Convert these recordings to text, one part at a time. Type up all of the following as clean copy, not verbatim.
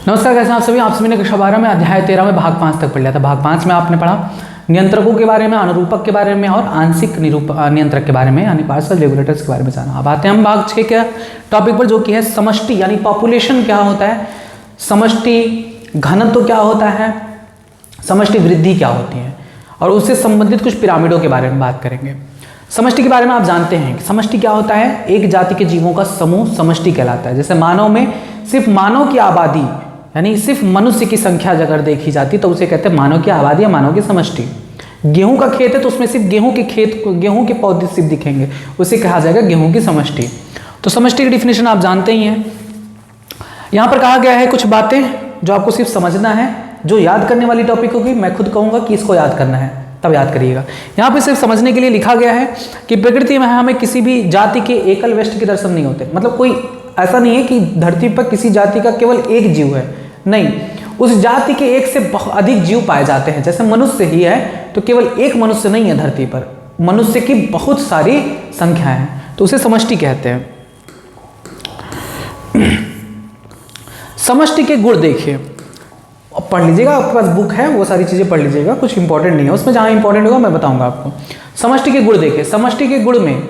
नमस्कार, कैसे हैं आप सभी ने कक्षा 12 में अध्याय 13 में भाग 5 तक पढ़ लिया था। भाग 5 में आपने पढ़ा नियंत्रकों के बारे में, अनुरूपक के बारे में और आंशिक नियंत्रक के बारे में यानी पार्शियल रेगुलेटर्स के बारे में जाना। अब आते हैं हम भाग 6 के टॉपिक पर, जो कि है समष्टि यानी पॉपुलेशन क्या होता है, समष्टि घनत्व क्या होता है, समष्टि वृद्धि क्या होती है और उससे संबंधित कुछ पिरामिडों के बारे में बात करेंगे। समष्टि के बारे में आप जानते हैं कि समष्टि क्या होता है, एक जाति के जीवों का समूह समष्टि कहलाता है। जैसे मानव में सिर्फ मानव की आबादी यानी सिर्फ मनुष्य की संख्या अगर देखी जाती तो उसे कहते हैं मानव की आबादी या मानव की समष्टि। गेहूं का खेत है तो उसमें सिर्फ गेहूं के पौधे सिर्फ दिखेंगे, उसे कहा जाएगा गेहूं की समष्टि। तो समष्टि की डिफिनेशन आप जानते ही हैं। यहां पर कहा गया है कुछ बातें जो आपको सिर्फ समझना है, जो याद करने वाली टॉपिक होगी। मैं खुद कहूंगा कि इसको याद करना है, तब याद करिएगा। यहाँ पे सिर्फ समझने के लिए लिखा गया है कि प्रकृति में हमें किसी भी जाति के एकल व्यष्टि के दर्शन नहीं होते। मतलब कोई ऐसा नहीं है कि धरती पर किसी जाति का केवल एक जीव है, नहीं, उस जाति के एक से अधिक जीव पाए जाते हैं। जैसे मनुष्य ही है तो केवल एक मनुष्य नहीं है धरती पर, मनुष्य की बहुत सारी संख्याएं हैं, तो उसे समष्टि कहते हैं। समष्टि के गुण देखिए, पढ़ लीजिएगा, आपके पास बुक है, वो सारी चीजें पढ़ लीजिएगा, कुछ इंपॉर्टेंट नहीं है उसमें, जहां इंपॉर्टेंट होगा मैं बताऊंगा आपको। समष्टि के गुण देखिए, समष्टि के गुण में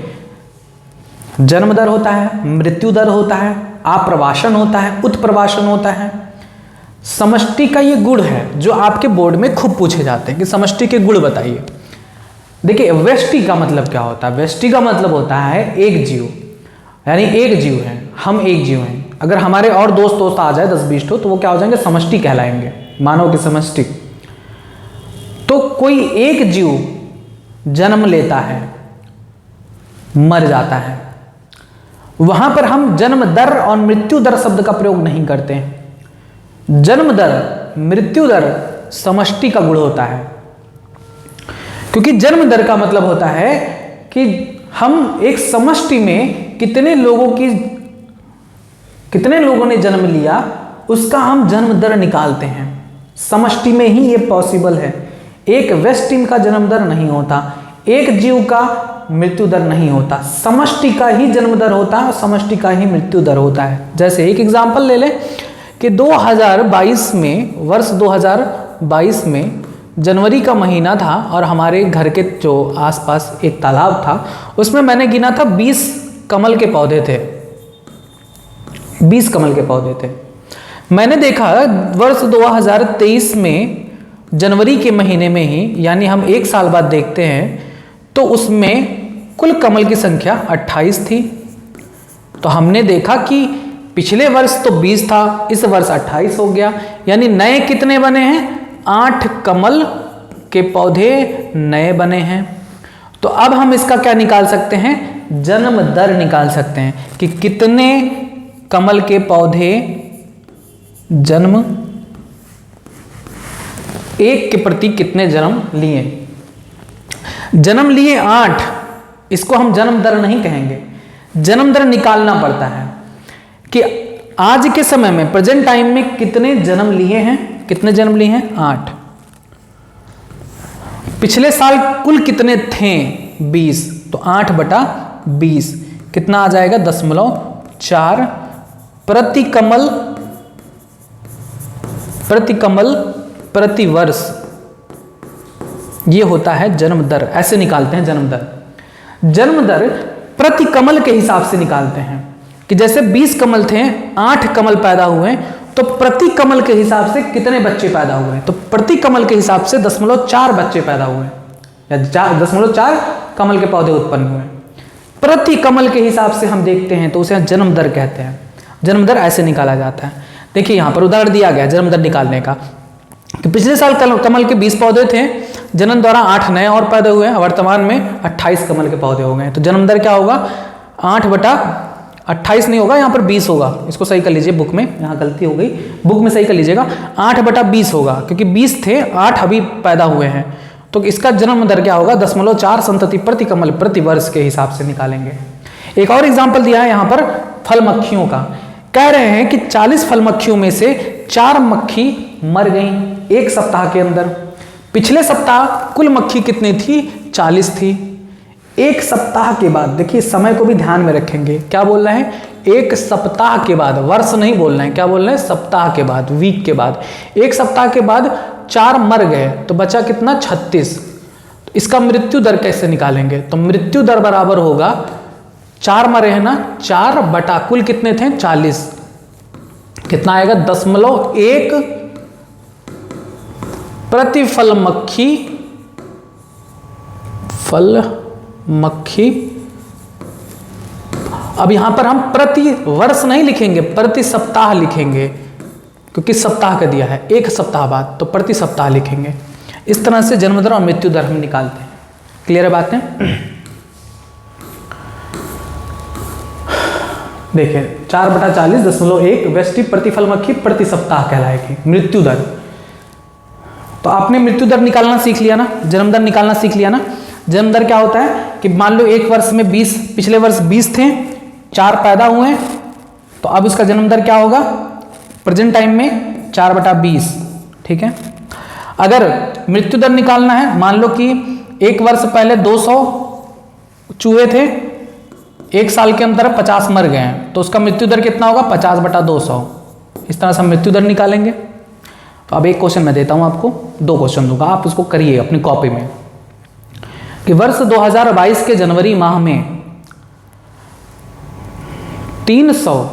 जन्म दर होता है, मृत्यु दर होता है, आप्रवासन होता है, उत्प्रवासन होता है। समष्टि का ये गुण है जो आपके बोर्ड में खूब पूछे जाते हैं कि समष्टि के गुण बताइए। देखिए व्यष्टि का मतलब क्या होता है, व्यष्टि का मतलब होता है एक जीव, यानी एक जीव है, हम एक जीव हैं। अगर हमारे और दोस्त आ जाए 10-20 तो वो क्या हो जाएंगे, समष्टि कहलाएंगे, मानव की समष्टि। तो कोई एक जीव जन्म लेता है, मर जाता है, वहां पर हम जन्म दर और मृत्यु दर शब्द का प्रयोग नहीं करते हैं। जन्म दर, मृत्यु दर समष्टि का गुण होता है, क्योंकि जन्म दर का मतलब होता है कि हम एक समष्टि में कितने लोगों ने जन्म लिया उसका हम जन्म दर निकालते हैं। समष्टि में ही ये पॉसिबल है। एक व्यष्टि का जन्म दर नहीं होता, एक जीव का मृत्यु दर नहीं होता, समष्टि का ही जन्म दर होता है और समष्टि का ही मृत्यु दर होता है। जैसे एक एग्जांपल ले लें कि 2022 में, वर्ष 2022 में जनवरी का महीना था और हमारे घर के जो आसपास एक तालाब था उसमें मैंने गिना था 20 कमल के पौधे थे, 20 कमल के पौधे थे। मैंने देखा वर्ष 2023 में जनवरी के महीने में ही, यानी हम एक साल बाद देखते हैं, तो उसमें कुल कमल की संख्या 28 थी। तो हमने देखा कि पिछले वर्ष तो 20 था, इस वर्ष 28 हो गया, यानी नए कितने बने हैं, 8 कमल के पौधे नए बने हैं। तो अब हम इसका क्या निकाल सकते हैं, जन्म दर निकाल सकते हैं कि कितने कमल के पौधे जन्म एक के प्रति कितने जन्म लिए। जन्म लिए 8, इसको हम जन्म दर नहीं कहेंगे, जन्म दर निकालना पड़ता है कि आज के समय में प्रेजेंट टाइम में कितने जन्म लिए हैं, कितने जन्म लिए हैं, 8। पिछले साल कुल कितने थे, 20, तो 8/20 कितना आ जाएगा, 10.4 प्रति कमल प्रति वर्ष। ये होता है जन्म दर, ऐसे निकालते हैं जन्म दर। जन्म दर प्रति कमल के हिसाब से निकालते हैं कि जैसे 20 कमल थे, 8 कमल पैदा हुए, तो प्रति कमल के हिसाब से कितने बच्चे पैदा हुए, तो प्रति कमल के हिसाब से 10.4 बच्चे पैदा हुए या 10.4 कमल के पौधे उत्पन्न हुए। प्रति कमल के हिसाब से हम देखते हैं तो उसे जन्म दर कहते हैं। जन्म दर ऐसे निकाला जाता है। देखिए यहां पर उदाहरण दिया गया जन्म दर निकालने का कि पिछले साल कमल के 20 पौधे थे, जनन द्वारा 8 नए और पैदा हुए, वर्तमान में 28 कमल के पौधे हो गए। तो जन्म दर क्या होगा, 8/28 नहीं होगा, यहाँ पर 20 होगा। इसको सही कर लीजिए, बुक में यहाँ गलती हो गई, बुक में सही कर लीजिएगा, 8/20 होगा, क्योंकि 20 थे, 8 अभी पैदा हुए हैं। तो इसका जन्म दर क्या होगा, 10.4 संतति प्रति कमल प्रति वर्ष के हिसाब से निकालेंगे। एक और एग्जाम्पल दिया है यहाँ पर फल मक्खियों का। कह रहे हैं कि 40 फल मक्खियों में से 4 मक्खी मर गई एक सप्ताह के अंदर। पिछले सप्ताह कुल मक्खी कितनी थी, 40 थी। एक सप्ताह के बाद, देखिए समय को भी ध्यान में रखेंगे, क्या बोल रहे हैं, एक सप्ताह के बाद, वर्ष नहीं बोल रहे हैं, क्या बोल रहे हैं, सप्ताह के बाद, वीक के बाद। एक सप्ताह के बाद 4 मर गए तो बचा कितना, 36। तो इसका मृत्यु दर कैसे निकालेंगे, तो मृत्यु दर बराबर होगा, 4 मरे हैं ना, 4 बटा कुल कितने थे, 40, कितना आएगा, 0.1 प्रति फल मक्खी। अब यहां पर हम प्रति वर्ष नहीं लिखेंगे, प्रति सप्ताह लिखेंगे, क्योंकि सप्ताह का दिया है, एक सप्ताह बाद, तो प्रति सप्ताह लिखेंगे। इस तरह से जन्म दर और मृत्यु दर हम निकालते हैं। क्लियर है बातें? देखिए 4/40.1 व्यष्टि प्रतिफल मक्खी प्रति सप्ताह कहलाएगी मृत्यु दर। तो आपने मृत्यु दर निकालना सीख लिया ना, जन्म दर निकालना सीख लिया ना। जन्म दर क्या होता है कि मान लो एक वर्ष में 20, पिछले वर्ष 20 थे, 4 पैदा हुए, तो अब इसका जन्म दर क्या होगा प्रेजेंट टाइम में, 4/20। ठीक है। अगर मृत्यु दर निकालना है, मान लो कि एक वर्ष पहले 200 चूहे थे, एक साल के अंदर 50 मर गए हैं, तो उसका मृत्यु दर कितना होगा, 50/200। इस तरह से हम मृत्यु दर निकालेंगे। तो अब एक क्वेश्चन मैं देता हूं आपको, 2 क्वेश्चन दूंगा, आप उसको करिए अपनी कॉपी में, कि वर्ष 2022 के जनवरी माह में 300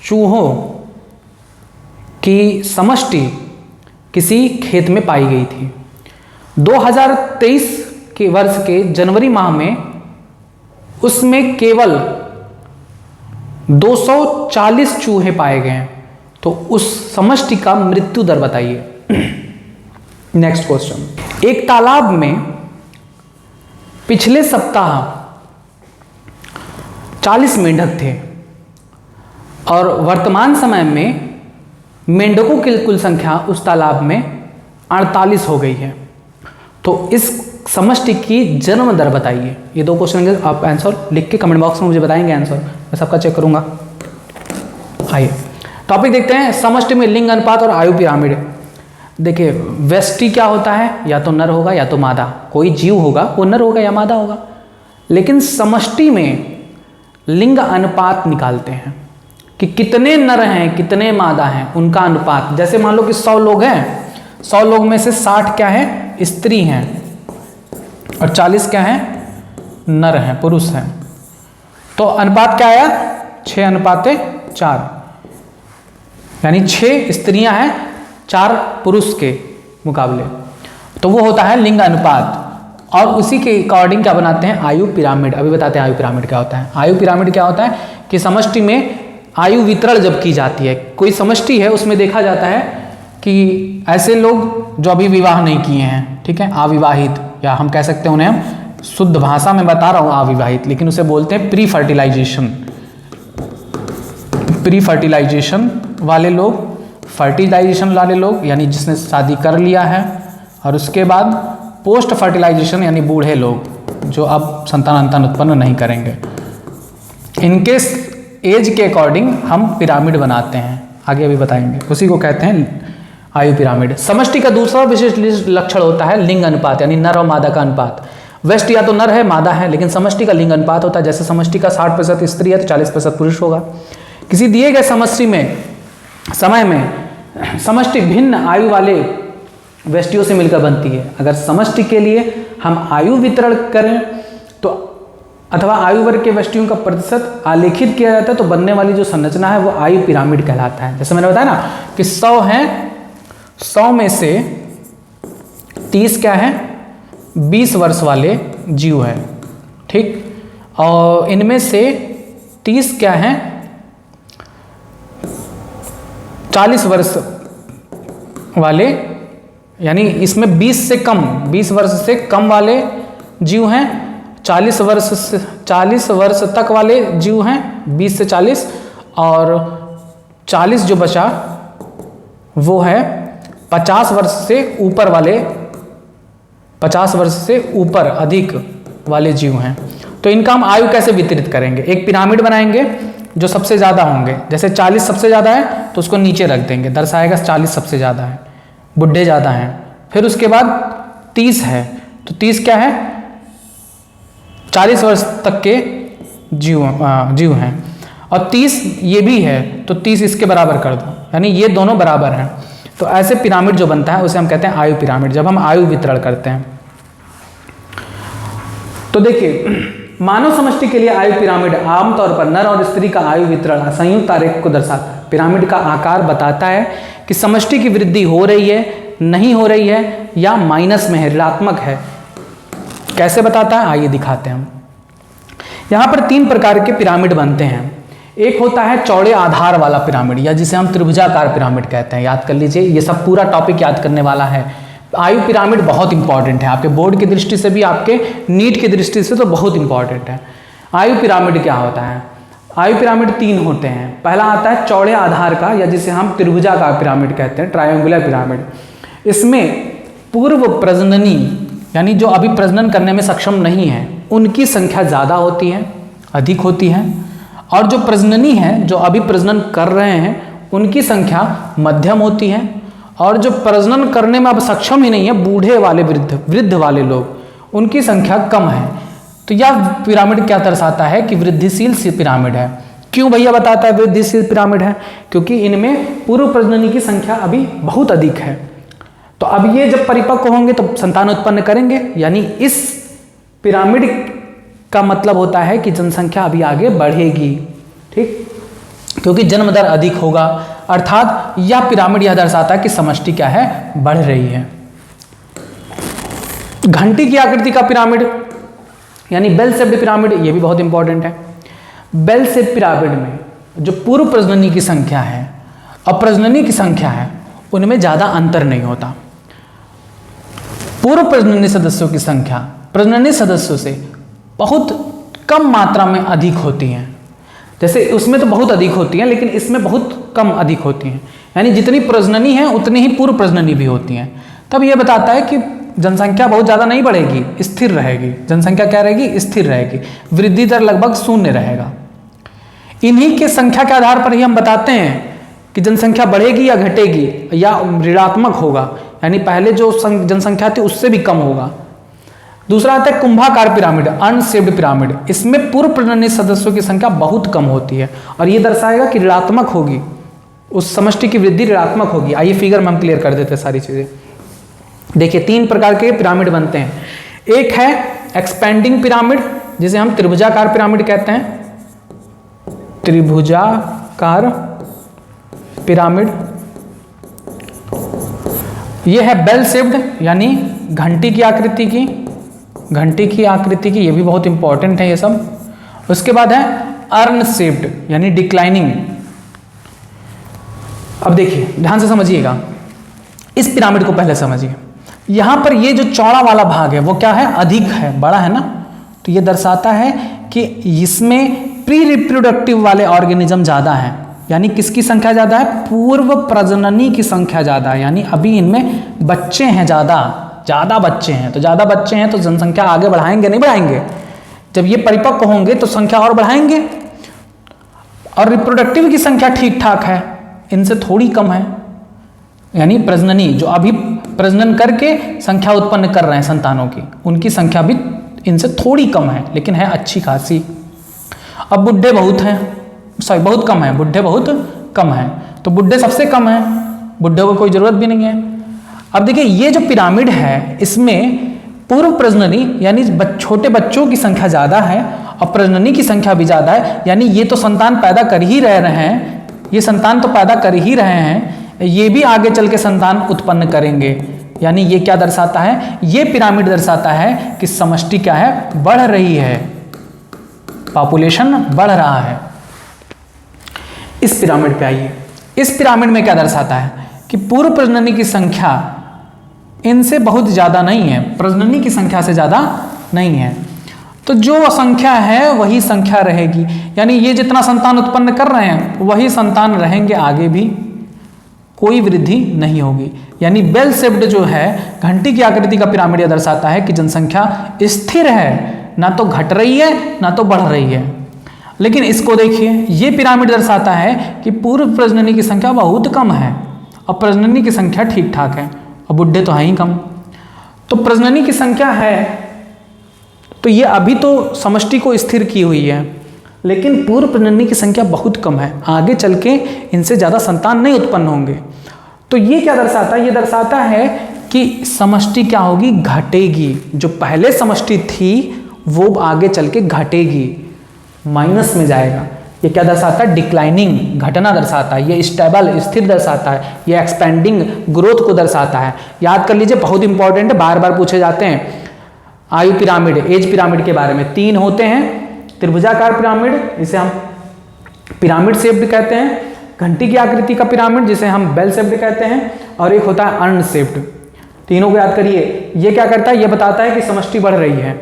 चूहों की समष्टि किसी खेत में पाई गई थी। 2023 के वर्ष के जनवरी माह में उसमें केवल 240 चूहे पाए गए हैं, तो उस समष्टि का मृत्यु दर बताइए। नेक्स्ट क्वेश्चन, एक तालाब में पिछले सप्ताह 40 मेंढक थे और वर्तमान समय में मेंढकों की कुल संख्या उस तालाब में 48 हो गई है, तो इस समष्टि की जन्म दर बताइए। ये 2 क्वेश्चन आप आंसर लिख के कमेंट बॉक्स में मुझे बताएंगे आंसर, मैं सबका चेक करूंगा। आइए टॉपिक देखते हैं, समष्टि में लिंग अनुपात और आयु पिरामिड। देखिए व्यष्टि क्या होता है, या तो नर होगा या तो मादा, कोई जीव होगा वो नर होगा या मादा होगा। लेकिन समष्टि में लिंग अनुपात निकालते हैं कि कितने नर हैं कितने मादा हैं, उनका अनुपात। जैसे मान लो कि 100 लोग हैं, 100 लोग में से 60 क्या है, स्त्री हैं, और 40 क्या है, नर हैं, पुरुष हैं। तो अनुपात क्या आया, 6:4, यानी 6 स्त्रियां हैं 4 पुरुष के मुकाबले, तो वो होता है लिंग अनुपात। और उसी के अकॉर्डिंग क्या बनाते हैं, आयु पिरामिड। अभी बताते हैं आयु पिरामिड क्या होता है। आयु पिरामिड क्या होता है कि समष्टि में आयु वितरण जब की जाती है, कोई समष्टि है उसमें देखा जाता है कि ऐसे लोग जो अभी विवाह नहीं किए हैं, ठीक है, अविवाहित, या हम कह सकते हैं उन्हें, हम शुद्ध भाषा में बता रहा हूँ अविवाहित, लेकिन उसे बोलते हैं प्री फर्टिलाइजेशन वाले लोग, फर्टिलाइजेशन वाले लोग यानी जिसने शादी कर लिया है, और उसके बाद पोस्ट फर्टिलाइजेशन यानी बूढ़े लोग जो अब संतान उत्पन्न नहीं करेंगे। इनके एज के अकॉर्डिंग हम पिरामिड बनाते हैं, आगे अभी बताएंगे, उसी को कहते हैं आयु पिरामिड। समष्टि का दूसरा विशेष लक्षण होता है लिंग अनुपात, यानी नर और मादा का अनुपात। व्यष्टि या तो नर है मादा है, लेकिन समष्टि का लिंग अनुपात होता है। जैसे समष्टि का 60% स्त्री है तो 40% पुरुष होगा। किसी दिए गए समष्टि में समय में समष्टि भिन्न आयु वाले व्यष्टियों से मिलकर बनती है। अगर समष्टि के लिए हम आयु वितरण करें तो अथवा आयु वर्ग के व्यष्टियों का प्रतिशत आलेखित किया जाता है, तो बनने वाली जो संरचना है वो आयु पिरामिड कहलाता है। जैसे मैंने बताया ना कि 100 हैं, 100 में से 30 क्या है, 20 वर्ष वाले जीव हैं, ठीक, और इनमें से 30 क्या हैं, 40 वर्ष वाले, यानी इसमें 20 से कम, 20 वर्ष से कम वाले जीव हैं, 40 वर्ष तक वाले जीव हैं, 20 से 40, और 40 जो बचा वो है 50 वर्ष से ऊपर वाले, 50 वर्ष से ऊपर अधिक वाले जीव हैं। तो इनका हम आयु कैसे वितरित करेंगे, एक पिरामिड बनाएंगे जो सबसे ज़्यादा होंगे। जैसे 40 सबसे ज़्यादा है तो उसको नीचे रख देंगे, दर्शाएगा 40 सबसे ज़्यादा है, बुढ़े ज़्यादा हैं। फिर उसके बाद 30 है तो 30 क्या है, 40 वर्ष तक के जीव हैं, और 30 ये भी है, तो 30 इसके बराबर कर दो, यानी ये दोनों बराबर हैं। तो ऐसे पिरामिड जो बनता है उसे हम कहते हैं आयु पिरामिड, जब हम आयु वितरण करते हैं। तो देखिए, मानव समष्टि के लिए आयु पिरामिड आमतौर पर नर और स्त्री का आयु वितरण संयुक्त आरेख को दर्शाता है। पिरामिड का आकार बताता है कि समष्टि की वृद्धि हो रही है, नहीं हो रही है, या माइनस में है, ऋणात्मक है। कैसे बताता है, आइए दिखाते हैं हम। यहाँ पर 3 प्रकार के पिरामिड बनते हैं। एक होता है चौड़े आधार वाला पिरामिड, या जिसे हम त्रिभुजाकार पिरामिड कहते हैं। याद कर लीजिए, ये सब पूरा टॉपिक याद करने वाला है। आयु पिरामिड बहुत इंपॉर्टेंट है, आपके बोर्ड की दृष्टि से भी, आपके नीट की दृष्टि से तो बहुत इंपॉर्टेंट है। आयु पिरामिड क्या होता है? आयु पिरामिड 3 होते हैं। पहला आता है चौड़े आधार का, या जिसे हम त्रिभुजाकार पिरामिड कहते हैं, ट्रायंगुलर पिरामिड। इसमें पूर्व प्रजननी, यानी जो अभी प्रजनन करने में सक्षम नहीं है, उनकी संख्या ज़्यादा होती है, अधिक होती है, और जो प्रजननी है, जो अभी प्रजनन कर रहे हैं, उनकी संख्या मध्यम होती है, और जो प्रजनन करने में अब सक्षम ही नहीं है, बूढ़े वाले वृद्ध वाले लोग, उनकी संख्या कम है। तो यह पिरामिड क्या दर्शाता है कि वृद्धिशील पिरामिड है। क्यों भैया बताता है वृद्धिशील पिरामिड है? क्योंकि इनमें पूर्व प्रजननी की संख्या अभी बहुत अधिक है। तो अब ये जब परिपक्व होंगे तो संतान उत्पन्न करेंगे, यानी इस पिरामिड का मतलब होता है कि जनसंख्या अभी आगे बढ़ेगी, ठीक, क्योंकि जन्म दर अधिक होगा। अर्थात यह पिरामिड यह दर्शाता है कि समष्टि क्या है, बढ़ रही है। घंटी की आकृति का पिरामिड, यानी बेल शेप्ड पिरामिड, ये भी बहुत इंपॉर्टेंट है। बेल शेप्ड पिरामिड में जो पूर्व प्रजननी की संख्या है और प्रजननी की संख्या है, उनमें ज़्यादा अंतर नहीं होता। पूर्व प्रजननी सदस्यों की संख्या प्रजननी सदस्यों से बहुत कम मात्रा में अधिक होती हैं। जैसे उसमें तो बहुत अधिक होती हैं, लेकिन इसमें बहुत कम अधिक होती हैं, यानी जितनी प्रजननी है उतनी ही पूर्व प्रजननी भी होती हैं। तब यह बताता है कि जनसंख्या बहुत ज़्यादा नहीं बढ़ेगी, स्थिर रहेगी। जनसंख्या क्या रहेगी? स्थिर रहेगी। वृद्धि दर लगभग 0 रहेगा। इन्हीं के संख्या के आधार पर ही हम बताते हैं कि जनसंख्या बढ़ेगी या घटेगी, या ऋणात्मक होगा, यानी पहले जो जनसंख्या थी उससे भी कम होगा। दूसरा आता है कुंभाकार पिरामिड, अनशेप्ड पिरामिड। इसमें पूर्व प्रजननी सदस्यों की संख्या बहुत कम होती है, और ये दर्शाएगा कि ऋणात्मक होगी, उस समष्टि की वृद्धि ऋणात्मक होगी। आइए फिगर में हम क्लियर कर देते हैं सारी चीजें। देखिए, 3 प्रकार के पिरामिड बनते हैं। एक है एक्सपेंडिंग पिरामिड, जिसे हम त्रिभुजाकार पिरामिड कहते हैं, त्रिभुजाकार पिरामिड। यह है बेल शेप्ड, यानी घंटी की आकृति की, ये भी बहुत इंपॉर्टेंट है ये सब। उसके बाद है अर्न शेप्ड, यानी डिक्लाइनिंग। अब देखिए, ध्यान से समझिएगा, इस पिरामिड को पहले समझिए। यहां पर ये जो चौड़ा वाला भाग है वो क्या है? अधिक है, बड़ा है ना। तो ये दर्शाता है कि इसमें प्री रिप्रोडक्टिव वाले ऑर्गेनिज्म ज़्यादा है, यानी किसकी संख्या ज़्यादा है? पूर्व प्रजननी की संख्या ज़्यादा है, यानी अभी इनमें बच्चे हैं, ज़्यादा बच्चे हैं। तो ज़्यादा बच्चे हैं तो जनसंख्या आगे बढ़ाएंगे, नहीं बढ़ाएंगे? जब ये परिपक्व होंगे तो संख्या और बढ़ाएंगे। और रिप्रोडक्टिव की संख्या ठीक ठाक है, इनसे थोड़ी कम है, यानी प्रजननी जो अभी प्रजनन करके संख्या उत्पन्न कर रहे हैं संतानों की, उनकी संख्या भी इनसे थोड़ी कम है, लेकिन है अच्छी खासी। अब बुढ़े बहुत हैं, बहुत कम है, बुढ़े बहुत कम हैं, तो बुढ़े सबसे कम हैं, बुढ़े को कोई ज़रूरत भी नहीं है। अब देखिए, ये जो पिरामिड है इसमें पूर्व प्रजननी यानी छोटे बच्चों की संख्या ज़्यादा है और प्रजननी की संख्या भी ज़्यादा है, यानी ये तो संतान पैदा कर ही रहे हैं, ये संतान तो पैदा कर ही रहे हैं, ये भी आगे चल के संतान उत्पन्न करेंगे। यानी ये क्या दर्शाता है? ये पिरामिड दर्शाता है कि समष्टि क्या है? बढ़ रही है, पॉपुलेशन बढ़ रहा है। इस पिरामिड पे आइए, इस पिरामिड में क्या दर्शाता है कि पूर्व प्रजननी की संख्या इनसे बहुत ज़्यादा नहीं है, प्रजननी की संख्या से ज़्यादा नहीं है, तो जो संख्या है वही संख्या रहेगी, यानी ये जितना संतान उत्पन्न कर रहे हैं वही संतान रहेंगे, आगे भी कोई वृद्धि नहीं होगी। यानी बेल शेप्ड जो है घंटी की आकृति का पिरामिड यह दर्शाता है कि जनसंख्या स्थिर है, ना तो घट रही है ना तो बढ़ रही है। लेकिन इसको देखिए, ये पिरामिड दर्शाता है कि पूर्व प्रजननी की संख्या बहुत कम है और प्रजननी की संख्या ठीक ठाक है, और बुढ़े तो हैं ही कम। तो प्रजननी की संख्या है तो ये अभी तो समष्टि को स्थिर की हुई है, लेकिन पूर्व प्रजननी की संख्या बहुत कम है, आगे चल के इनसे ज़्यादा संतान नहीं उत्पन्न होंगे। तो ये क्या दर्शाता है? ये दर्शाता है कि समष्टि क्या होगी? घटेगी। जो पहले समष्टि थी वो आगे चल के घटेगी, माइनस में जाएगा। ये क्या दर्शाता है? डिक्लाइनिंग, घटना दर्शाता है। ये स्टेबल, स्थिर दर्शाता है। ये एक्सपेंडिंग, ग्रोथ को दर्शाता है। याद कर लीजिए, बहुत इंपॉर्टेंट है, बार बार पूछे जाते हैं। आयु पिरामिड, एज पिरामिड के बारे में 3 होते हैं। त्रिभुजाकार पिरामिड, जिसे हम पिरामिड शेप्ड कहते हैं, घंटी की आकृति का पिरामिड, जिसे हम बेल शेप्ड कहते हैं, और एक होता है अर्न शेप्ड। तीनों को याद करिए। ये क्या करता है? ये बताता है कि समष्टि बढ़ रही है,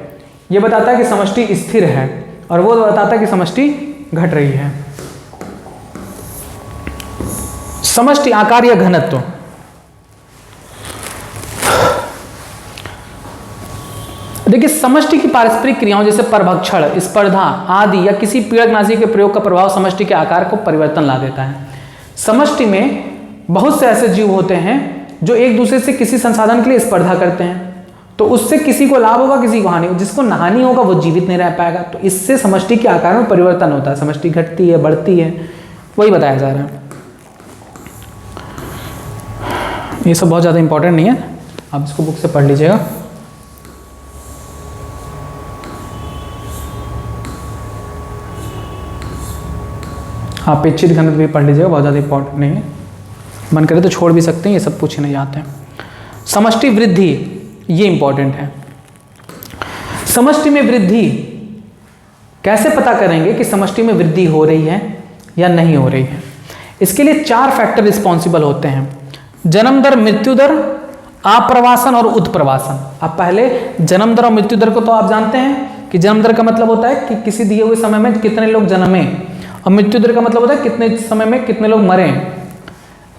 ये बताता है कि समष्टि स्थिर है, और वो बताता है कि समष्टि घट रही है। समष्टि आकार या घनत्व, देखिए समष्टि की पारस्परिक क्रियाओं जैसे परभक्षण, स्पर्धा आदि या किसी पीड़कनाशी के प्रयोग का प्रभाव समष्टि के आकार को परिवर्तन ला देता है। समष्टि में बहुत से ऐसे जीव होते हैं जो एक दूसरे से किसी संसाधन के लिए स्पर्धा करते हैं, तो उससे किसी को लाभ होगा, किसी को हानि होगा। जिसको हानि होगा वो जीवित नहीं रह पाएगा, तो इससे समष्टि के आकार में परिवर्तन होता है, समष्टि घटती है, बढ़ती है, वही बताया जा रहा है। ये सब बहुत ज़्यादा इंपॉर्टेंट नहीं है, आप इसको बुक से पढ़ लीजिएगा। हाँ, अपेक्षित घनत्व भी पढ़ लीजिएगा, बहुत ज़्यादा इंपॉर्टेंट नहीं है, मन करे तो छोड़ भी सकते हैं, ये सब पूछे नहीं जाते हैं। समष्टि वृद्धि, ये इंपॉर्टेंट है। समष्टि में वृद्धि कैसे पता करेंगे कि समष्टि में वृद्धि हो रही है या नहीं हो रही है? इसके लिए 4 फैक्टर रिस्पॉन्सिबल होते हैं: जन्म दर, मृत्यु दर, आप्रवासन और उत्प्रवासन। अब पहले जन्म दर और मृत्यु दर को तो आप जानते हैं कि जन्म दर का मतलब होता है कि किसी दिए हुए समय में कितने लोग जन्मे, और मृत्यु दर का मतलब होता है कितने समय में कितने लोग मरे।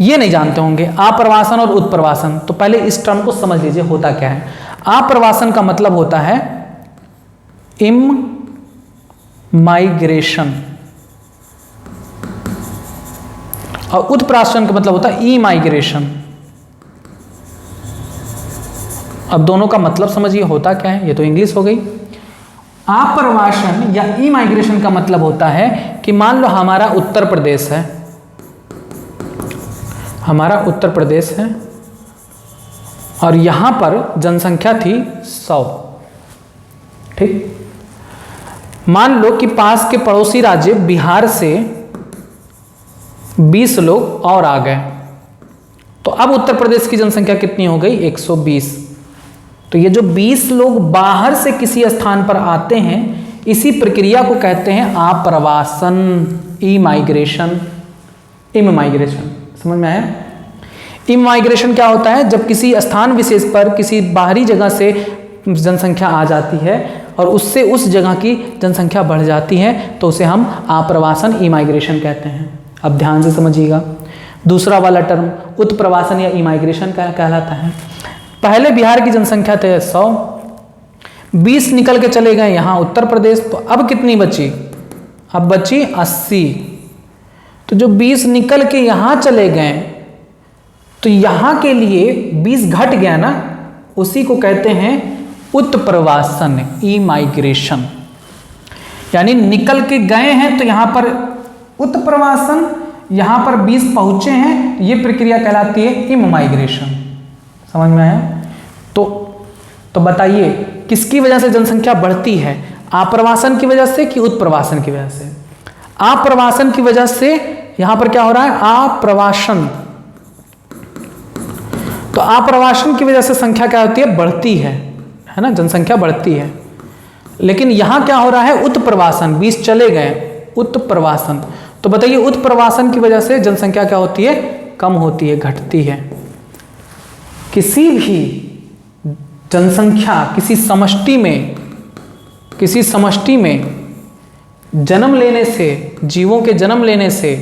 ये नहीं जानते होंगे। आप्रवासन और उत्प्रवासन, तो पहले इस टर्म को समझ लीजिए होता क्या है। आप्रवासन का मतलब होता है इमाइग्रेशन, और उत्प्राशन का मतलब होता है इमाइग्रेशन। अब दोनों का मतलब समझिए होता क्या है, ये तो इंग्लिश हो गई। आप्रवासन या इमाइग्रेशन का मतलब होता है कि मान लो हमारा उत्तर प्रदेश है, हमारा उत्तर प्रदेश है, और यहां पर जनसंख्या थी 100, ठीक। मान लो कि पास के पड़ोसी राज्य बिहार से 20 लोग और आ गए, तो अब उत्तर प्रदेश की जनसंख्या कितनी हो गई? 120। तो ये जो 20 लोग बाहर से किसी स्थान पर आते हैं, इसी प्रक्रिया को कहते हैं आप्रवासन, इमाइग्रेशन। इमाइग्रेशन समझ में आया? इमाइग्रेशन क्या होता है? जब किसी स्थान विशेष पर किसी बाहरी जगह से जनसंख्या आ जाती है और उससे उस जगह की जनसंख्या बढ़ जाती है, तो उसे हम आप्रवासन, इमाइग्रेशन कहते हैं। अब ध्यान से समझिएगा। दूसरा वाला टर्म उत्प्रवासन या इमाइग्रेशन का कहलाता है। पहले बिहार की जनसंख्या थे 100, 20 निकल के चले गए यहाँ उत्तर प्रदेश, तो अब कितनी बची? अब बची 80। तो जो 20 निकल के यहाँ चले गए, तो यहाँ के लिए 20 घट गया ना, उसी को कहते हैं उत्प्रवासन, इमाइग्रेशन। यानी निकल के गए हैं तो यहाँ पर उत्प्रवासन, यहाँ पर 20 पहुँचे हैं, ये प्रक्रिया कहलाती है इमाइग्रेशन। समझ में आया? तो बताइए किसकी वजह से जनसंख्या बढ़ती है? आप्रवासन की वजह से कि उत्प्रवासन की वजह से? आप्रवासन की वजह से यहां पर क्या हो रहा है? आप्रवासन। तो आप्रवासन की वजह से संख्या क्या होती है? बढ़ती है ना, जनसंख्या बढ़ती है। लेकिन यहां क्या हो रहा है? उत्प्रवासन, 20 चले गए, उत्प्रवासन। तो बताइए उत्प्रवासन की वजह से जनसंख्या क्या होती है? कम होती है, घटती है। किसी भी जनसंख्या किसी समष्टि में जन्म लेने से, जीवों के जन्म लेने से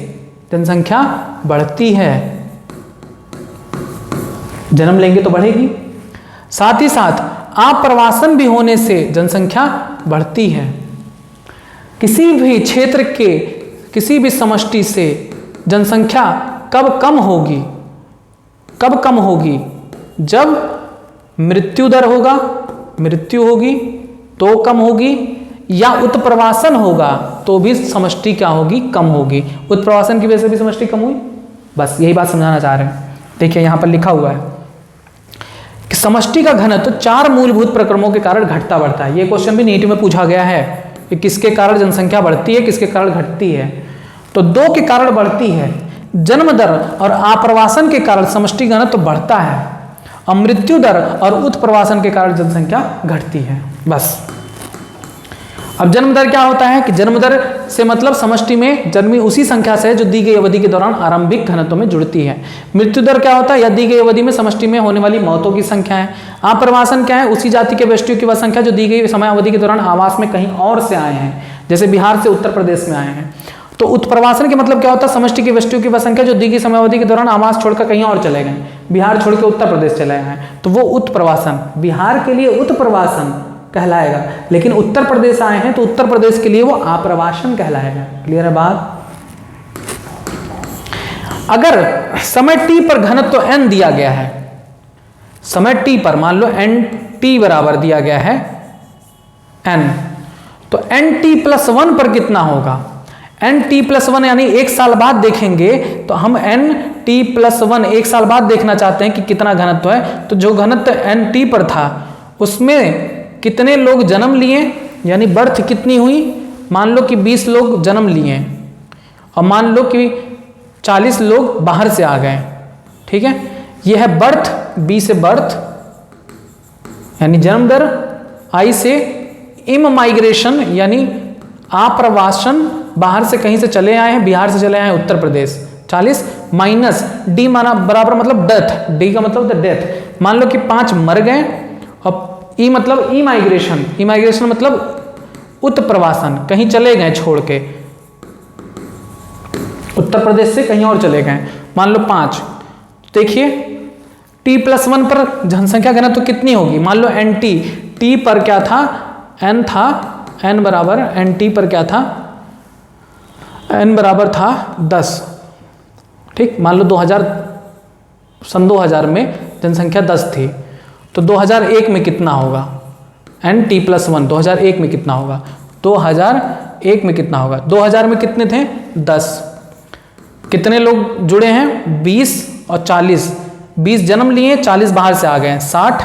जनसंख्या बढ़ती है। जन्म लेंगे तो बढ़ेगी। साथ ही साथ आप्रवासन भी होने से जनसंख्या बढ़ती है। किसी भी क्षेत्र के किसी भी समष्टि से जनसंख्या कब कम होगी? कब कम होगी? जब मृत्यु दर होगा, मृत्यु होगी, तो कम होगी, या उत्प्रवासन होगा तो भी समष्टि क्या होगी, कम होगी। उत्प्रवासन की वजह से भी समष्टि कम हुई। बस यही बात समझाना चाह रहे हैं। देखिए यहाँ पर लिखा हुआ है कि समष्टि का घनत्व 4 मूलभूत प्रक्रमों के कारण घटता बढ़ता है। ये क्वेश्चन भी नीट में पूछा गया है कि किसके कारण जनसंख्या बढ़ती है, किसके कारण घटती है। तो 2 के कारण बढ़ती है, जन्म दर और आप्रवासन के कारण समष्टि घनत्व तो बढ़ता है, और मृत्यु दर और उत्प्रवासन के कारण जनसंख्या घटती है। बस अब जन्म दर क्या होता है कि जन्म दर से मतलब समष्टि में जन्मी उसी संख्या से जो दी गई अवधि के दौरान आरंभिक घनत्व में जुड़ती है। मृत्यु दर क्या होता है, या दी गई अवधि में समष्टि में होने वाली मौतों की संख्या है। आप्रवासन क्या है, उसी जाति के व्यक्तियों की वह संख्या जो दी गई समय अवधि के दौरान आवास में कहीं और से आए हैं, जैसे बिहार से उत्तर प्रदेश में आए हैं। तो उत्प्रवासन के मतलब क्या होता है, समष्टि के व्यक्तियों की वह संख्या जो दी गई समय अवधि के दौरान आवास छोड़कर कहीं और चले गए, बिहार छोड़कर उत्तर प्रदेश चले गए, तो वो उत्प्रवासन। बिहार के लिए उत्प्रवासन कहलाएगा, लेकिन उत्तर प्रदेश आए हैं तो उत्तर प्रदेश के लिए वो आप्रवासन कहलाएगा। क्लियर है बात। अगर समय t पर घनत्व n दिया गया है, समय t पर मान लो nt बराबर दिया गया है n, तो nt+1 पर कितना होगा, nt+1 यानी 1 साल बाद देखेंगे, तो हम nt+1 1 साल बाद देखना चाहते हैं कि कितना घनत्व है। तो जो घनत्व nt पर था उसमें कितने लोग जन्म लिए, यानी बर्थ कितनी हुई, मान लो कि 20 लोग जन्म लिए और मान लो कि 40 लोग बाहर से आ गए। ठीक है, यह है बर्थ, बी से बर्थ यानी जन्म दर, आई से इमाइग्रेशन यानी आप्रवासन, बाहर से कहीं से चले आए हैं, बिहार से चले आए हैं उत्तर प्रदेश 40, माइनस डी माना बराबर मतलब डेथ, डी का मतलब डेथ। मान लो कि 5 मर गए, और ई मतलब इमाइग्रेशन, इमाइग्रेशन मतलब उत्प्रवासन, कहीं चले गए छोड़ के, उत्तर प्रदेश से कहीं और चले गए, मान लो 5। देखिए t+1 पर जनसंख्या घनत्व तो कितनी होगी, मान लो nt, t पर क्या था, n था, n बराबर nt पर क्या था, n बराबर था 10। ठीक, मान लो 2000 2000 में जनसंख्या 10 थी, तो 2001 में कितना होगा, nt+1 2001 में कितना होगा, 2001 में कितना होगा, 2000 में कितने थे 10, कितने लोग जुड़े हैं 20 और 40, 20 जन्म लिए 40 बाहर से आ गए 60,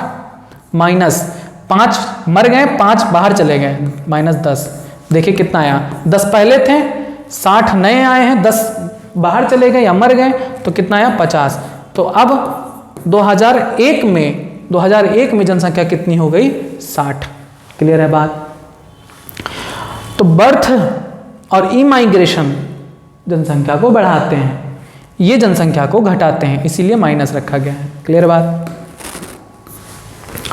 माइनस 5 मर गए 5 बाहर चले गए माइनस 10। देखिए कितना आया, 10 पहले थे, 60 नए आए हैं, 10 बाहर चले गए या मर गए, तो कितना आया 50। तो अब 2001 में जनसंख्या कितनी हो गई 60। क्लियर है बात। तो बर्थ और इमाइग्रेशन जनसंख्या को बढ़ाते हैं, ये जनसंख्या को घटाते हैं, इसीलिए माइनस रखा गया है। क्लियर बात।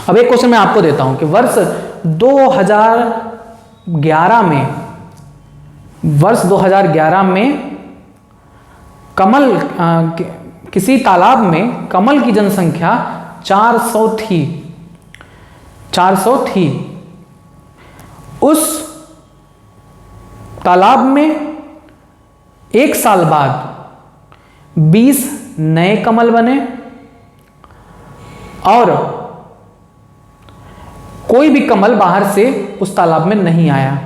अब एक क्वेश्चन मैं आपको देता हूं कि वर्ष 2011 में कमल किसी तालाब में कमल की जनसंख्या 400 थी। उस तालाब में 1 साल बाद 20 नए कमल बने और कोई भी कमल बाहर से उस तालाब में नहीं आया,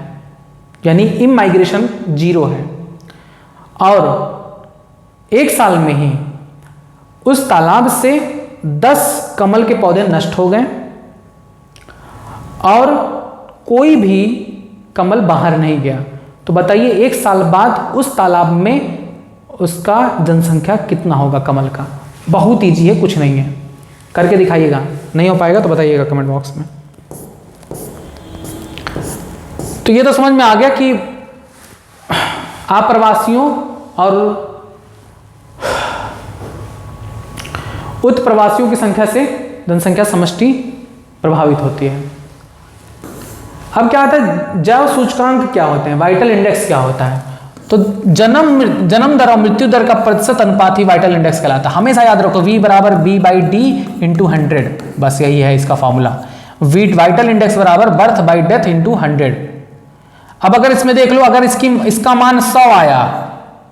यानी इमाइग्रेशन 0 है। और 1 साल में ही उस तालाब से 10 कमल के पौधे नष्ट हो गए और कोई भी कमल बाहर नहीं गया। तो बताइए 1 साल बाद उस तालाब में उसका जनसंख्या कितना होगा कमल का। बहुत ईजी है, कुछ नहीं है, करके दिखाइएगा। नहीं हो पाएगा तो बताइएगा कमेंट बॉक्स में। तो ये तो समझ में आ गया कि आप्रवासियों और उत्प्रवासियों की संख्या से जनसंख्या समष्टि प्रभावित होती है। अब क्या होता है, जैव सूचकांक क्या होते हैं, वाइटल इंडेक्स क्या होता है। तो जन्म दर और मृत्यु दर का प्रतिशत अनुपात ही वाइटल इंडेक्स कहलाता है। हमेशा याद रखो V बराबर B/D × 100, बस यही है इसका फॉर्मूला। वाइटल इंडेक्स बराबर बर्थ बाई डेथ × 100। अब अगर इसमें देख लो, अगर इसका मान 100 आया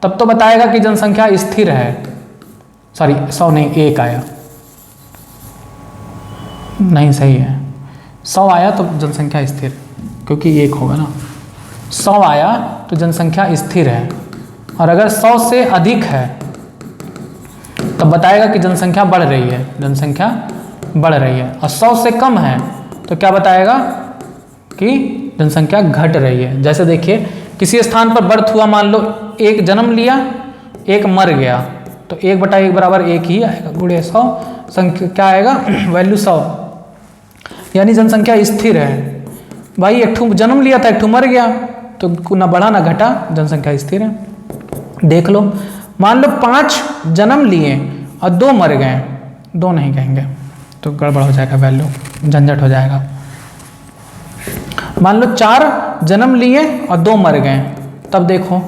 तब तो बताएगा कि जनसंख्या स्थिर है। सॉरी 100 नहीं, 1 आया, नहीं सही है, 100 आया तो जनसंख्या स्थिर। क्योंकि 1 होगा ना। 100 आया तो जनसंख्या स्थिर है, और अगर 100 से अधिक है तब बताएगा कि जनसंख्या बढ़ रही है, जनसंख्या बढ़ रही है। और 100 से कम है तो क्या बताएगा कि जनसंख्या घट रही है। जैसे देखिए किसी स्थान पर बर्थ हुआ, मान लो 1 जन्म लिया 1 मर गया, तो 1/1 बराबर 1 ही आएगा, गुणे 100 संख्या क्या आएगा वैल्यू 100, यानी जनसंख्या स्थिर है। भाई 1 जन्म लिया था 1 मर गया, तो ना बढ़ा ना घटा, जनसंख्या स्थिर है। देख लो, मान लो 5 जन्म लिए और 2 मर गए, 2 नहीं कहेंगे तो गड़बड़ हो जाएगा, वैल्यू झंझट हो जाएगा। मान लो 4 जन्म लिए और 2 मर गए, तब देखो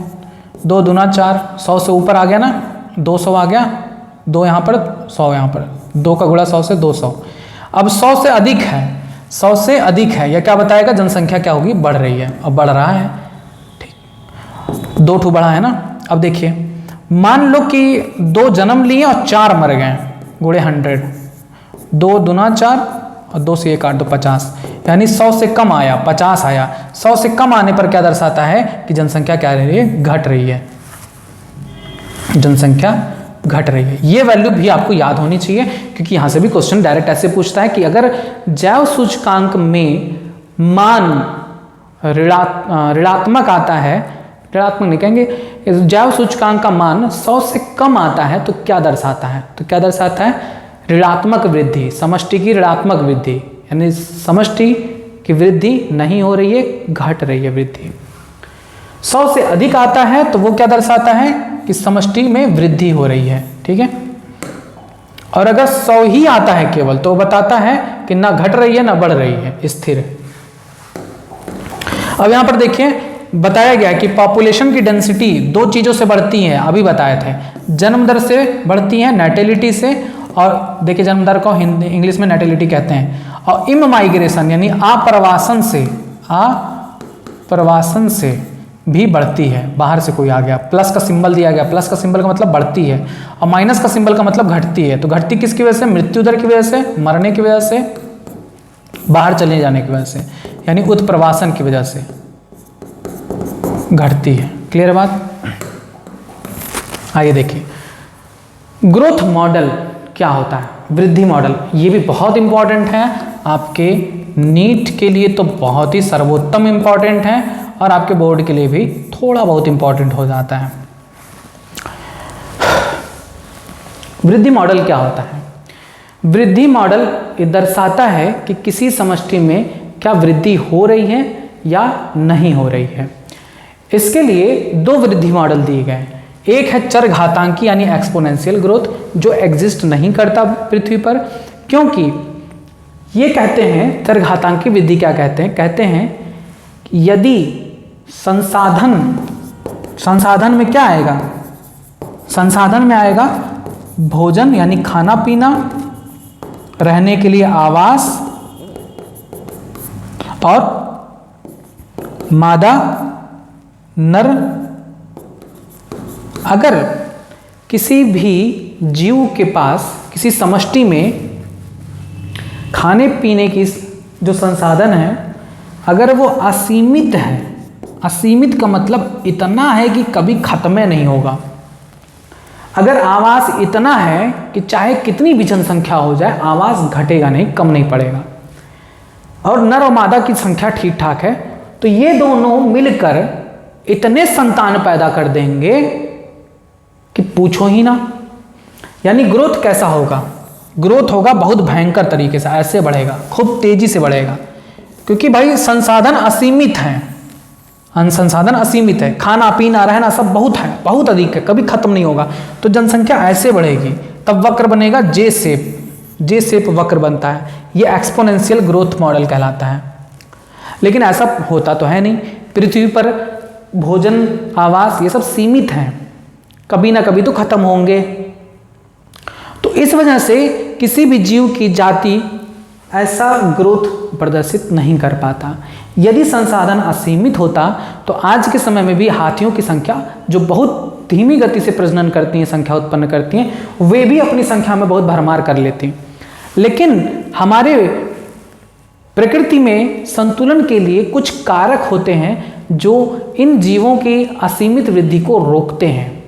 2 दूना 4, 100 से ऊपर आ गया ना, 200 आ गया, 2 यहाँ पर 100 यहाँ पर, 2 का गुणा 100 से 200। अब 100 से अधिक है, 100 से अधिक है, यह क्या बताएगा जनसंख्या क्या होगी, बढ़ रही है, अब बढ़ रहा है। ठीक, 2 ठू बढ़ा है ना। अब देखिए मान लो कि 2 जन्म लिए और 4 मर गए, गुणे 100, 2 दूना 4 और 2 से 1 8 2 50, यानी 100 से कम आया, 50 आया। 100 से कम आने पर क्या दर्शाता है कि जनसंख्या क्या रही है, घट रही है, जनसंख्या घट रही है। ये वैल्यू भी आपको याद होनी चाहिए, क्योंकि यहां से भी क्वेश्चन डायरेक्ट ऐसे पूछता है कि अगर जैव सूचकांक में मान ऋणात्मक आता है, ऋणात्मक नहीं कहेंगे, जैव सूचकांक का मान 100 से कम आता है तो क्या दर्शाता है, तो क्या दर्शाता है, ऋणात्मक वृद्धि, समष्टि की ऋणात्मक वृद्धि, यानी समष्टि की वृद्धि नहीं हो रही है, घट रही है वृद्धि। 100 से अधिक आता है तो वो क्या दर्शाता है कि समष्टि में वृद्धि हो रही है। ठीक है, और अगर 100 ही आता है केवल तो बताता है कि ना घट रही है ना बढ़ रही है, स्थिर है। अब यहां पर देखिए बताया गया कि पॉपुलेशन की डेंसिटी 2 चीजों से बढ़ती है, अभी बताए थे, जन्म दर से बढ़ती है, नेटिलिटी से, और देखिए जन्म दर को हिंदी इंग्लिश में नेटिलिटी कहते हैं, और इममाइग्रेशन यानी आप्रवासन से भी बढ़ती है। बाहर से कोई आ गया, प्लस का सिंबल दिया गया, प्लस का सिंबल का मतलब बढ़ती है, और माइनस का सिंबल का मतलब घटती है। तो घटती किसकी वजह से, मृत्यु दर की वजह से, मरने की वजह से, बाहर चले जाने की वजह से, यानी उत्प्रवासन की वजह से घटती है। क्लियर बात। आइए देखिए ग्रोथ मॉडल क्या होता है, वृद्धि मॉडल, ये भी बहुत इंपॉर्टेंट है आपके नीट के लिए, तो बहुत ही सर्वोत्तम इंपॉर्टेंट है, और आपके बोर्ड के लिए भी थोड़ा बहुत इंपॉर्टेंट हो जाता है। वृद्धि मॉडल क्या होता है, वृद्धि मॉडल ये दर्शाता है कि किसी समष्टि में क्या वृद्धि हो रही है या नहीं हो रही है। इसके लिए 2 वृद्धि मॉडल दिए गए, एक है चरघातांकी यानी एक्सपोनेंशियल ग्रोथ, जो एग्जिस्ट नहीं करता पृथ्वी पर, क्योंकि ये कहते हैं चरघातांकी वृद्धि क्या कहते हैं कि यदि संसाधन में क्या आएगा, संसाधन में आएगा भोजन यानी खाना पीना, रहने के लिए आवास, और मादा नर। अगर किसी भी जीव के पास किसी समष्टि में खाने पीने की जो संसाधन है अगर वो असीमित है, असीमित का मतलब इतना है कि कभी खत्म नहीं होगा, अगर आवास इतना है कि चाहे कितनी भी जनसंख्या हो जाए आवास घटेगा नहीं, कम नहीं पड़ेगा, और नर और मादा की संख्या ठीक ठाक है, तो ये दोनों मिलकर इतने संतान पैदा कर देंगे कि पूछो ही ना। यानी ग्रोथ कैसा होगा, ग्रोथ होगा बहुत भयंकर तरीके से, ऐसे बढ़ेगा, खूब तेजी से बढ़ेगा, क्योंकि भाई संसाधन असीमित हैं, संसाधन असीमित है, खाना पीना रहना सब बहुत है, बहुत अधिक है, कभी खत्म नहीं होगा, तो जनसंख्या ऐसे बढ़ेगी, तब वक्र बनेगा जे शेप वक्र बनता है, ये एक्सपोनेंशियल ग्रोथ मॉडल कहलाता है। लेकिन ऐसा होता तो है नहीं, पृथ्वी पर भोजन आवास ये सब सीमित हैं, कभी ना कभी तो खत्म होंगे, तो इस वजह से किसी भी जीव की जाति ऐसा ग्रोथ प्रदर्शित नहीं कर पाता। यदि संसाधन असीमित होता तो आज के समय में भी हाथियों की संख्या जो बहुत धीमी गति से प्रजनन करती हैं, संख्या उत्पन्न करती हैं, वे भी अपनी संख्या में बहुत भरमार कर लेती। लेकिन हमारे प्रकृति में संतुलन के लिए कुछ कारक होते हैं जो इन जीवों की असीमित वृद्धि को रोकते हैं।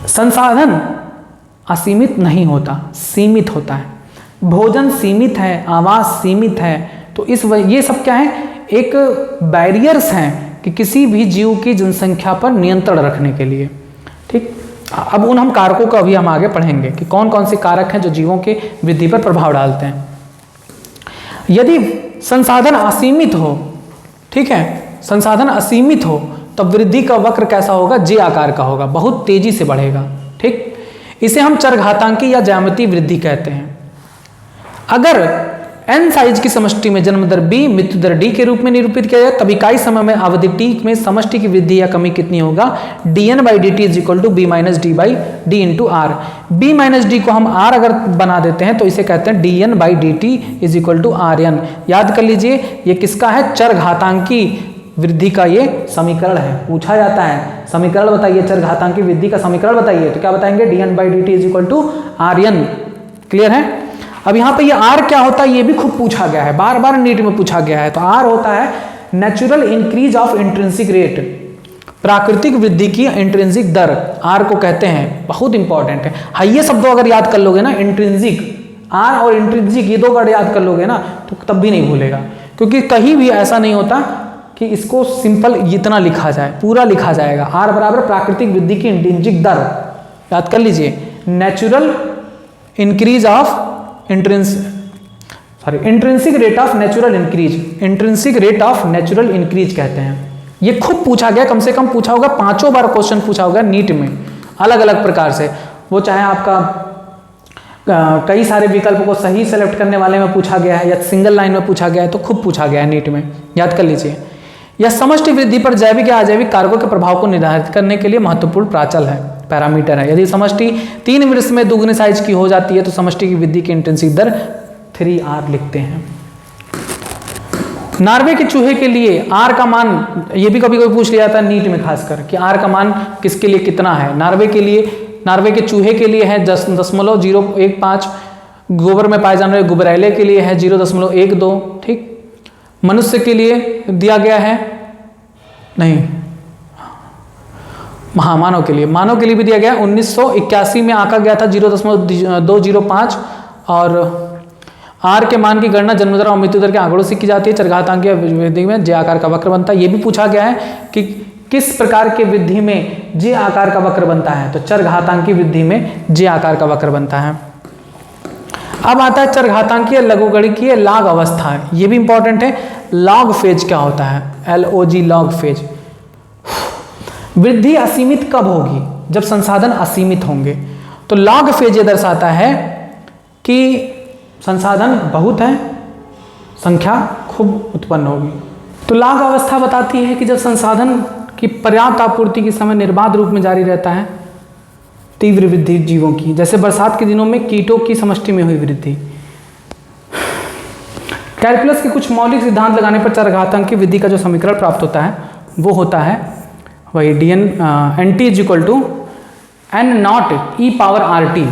संसाधन असीमित नहीं होता, सीमित होता है। भोजन सीमित है, आवास सीमित है, तो ये सब क्या है, एक बैरियर्स हैं कि किसी भी जीव की जनसंख्या पर नियंत्रण रखने के लिए। ठीक, अब उन हम कारकों का अभी हम आगे पढ़ेंगे कि कौन कौन से कारक हैं जो जीवों के वृद्धि पर प्रभाव डालते हैं। यदि संसाधन असीमित हो, ठीक है, संसाधन असीमित हो, तब वृद्धि का वक्र कैसा होगा, जे आकार का होगा, बहुत तेजी से बढ़ेगा। ठीक, इसे हम चरघातांकी या ज्यामितीय वृद्धि कहते हैं। अगर n साइज की समष्टि में जन्म दर b मृत्यु दर d के रूप में निरूपित किया जाए, तब इकाई समय में अवधि t में समष्टि की वृद्धि या कमी कितनी होगा, dn/dt is equal to b minus D by D into R. b minus D को हम r अगर बना देते हैं तो इसे कहते हैं dn/dt is equal to rn। याद कर लीजिए, ये किसका है, चरघातांकी वृद्धि का ये समीकरण है। पूछा जाता है समीकरण बताइए, चरघातांकी वृद्धि का समीकरण बताइए, तो क्या बताएंगे, dn/dt is equal to rn। Clear है। अब यहाँ पे ये r क्या होता है, ये भी खूब पूछा गया है, बार बार नीट में पूछा गया है। तो r होता है natural increase of intrinsic rate, प्राकृतिक वृद्धि की इंट्रिंसिक दर, r को कहते हैं। बहुत इंपॉर्टेंट है। हाँ, ये शब्दों अगर याद कर लोगे ना, इंट्रिंसिक, r और इंट्रिंसिक ये दो वर्ड याद कर लोगे ना, तो तब भी नहीं भूलेगा, क्योंकि कहीं भी ऐसा नहीं होता कि इसको सिंपल इतना लिखा जाए, पूरा लिखा जाएगा। r बराबर प्राकृतिक वृद्धि की इंट्रिंसिक दर, याद कर लीजिए, natural increase of intrinsic rate of natural increase, intrinsic rate of natural increase कहते हैं। ये खूब पूछा गया, कम से कम पूछा होगा, 5 बार क्वेश्चन पूछा होगा नीट में, अलग अलग प्रकार से। वो चाहे आपका कई सारे विकल्प को सही सेलेक्ट करने वाले में पूछा गया है या सिंगल लाइन में पूछा गया है, तो खूब पूछा गया है नीट में, याद कर लीजिए। यह समष्टि वृद्धि पर जैविक या अजैविक कारकों के प्रभाव को निर्धारित करने के लिए महत्वपूर्ण प्राचल है, पैरामीटर है। यदि समष्टि 3 वर्ष में दुगने साइज की हो जाती है तो समष्टि की वृद्धि की इंटेंसिटी दर 3r लिखते हैं। नार्वे के चूहे के लिए r का मान, ये भी कभी कभी पूछ लिया जाता है नीट में खासकर, कि r का मान किसके लिए कितना है। नार्वे के लिए, नार्वे के चूहे के लिए है 10.015, गोबर में पाए जाने वाले गुबरैले के लिए है 0.12। ठीक, मनुष्य के लिए दिया गया है, नहीं, हाँ, मानव के लिए, मानव के लिए भी दिया गया। 1981 में आंका गया था 0.205, और आर के मान की गणना जन्म दर और मृत्यु दर के आंकड़ों से की जाती है। चरघातांकी वृद्धि में जे आकार का वक्र बनता है। ये भी पूछा गया है कि किस प्रकार के वृद्धि में जे आकार का वक्र बनता है, तो चरघातांकी वृद्धि में जे आकार का वक्र बनता है। अब आता है चरघातांकीय लघुगणकीय लॉग अवस्था, ये भी इंपॉर्टेंट है। लॉग फेज क्या होता है, LOG, लॉग फेज। वृद्धि असीमित कब होगी, जब संसाधन असीमित होंगे। तो लॉग फेज ये दर्शाता है कि संसाधन बहुत है, संख्या खूब उत्पन्न होगी। तो लॉग अवस्था बताती है कि जब संसाधन की पर्याप्त आपूर्ति के समय निर्बाध रूप में जारी रहता है तीव्र वृद्धि जीवों की, जैसे बरसात के दिनों में कीटों की समष्टि में हुई वृद्धि। कैलकुलस के कुछ मौलिक सिद्धांत लगाने पर चरघातांकी वृद्धि का जो समीकरण प्राप्त होता है वो होता है वही NT is equal to N0e⁻RT।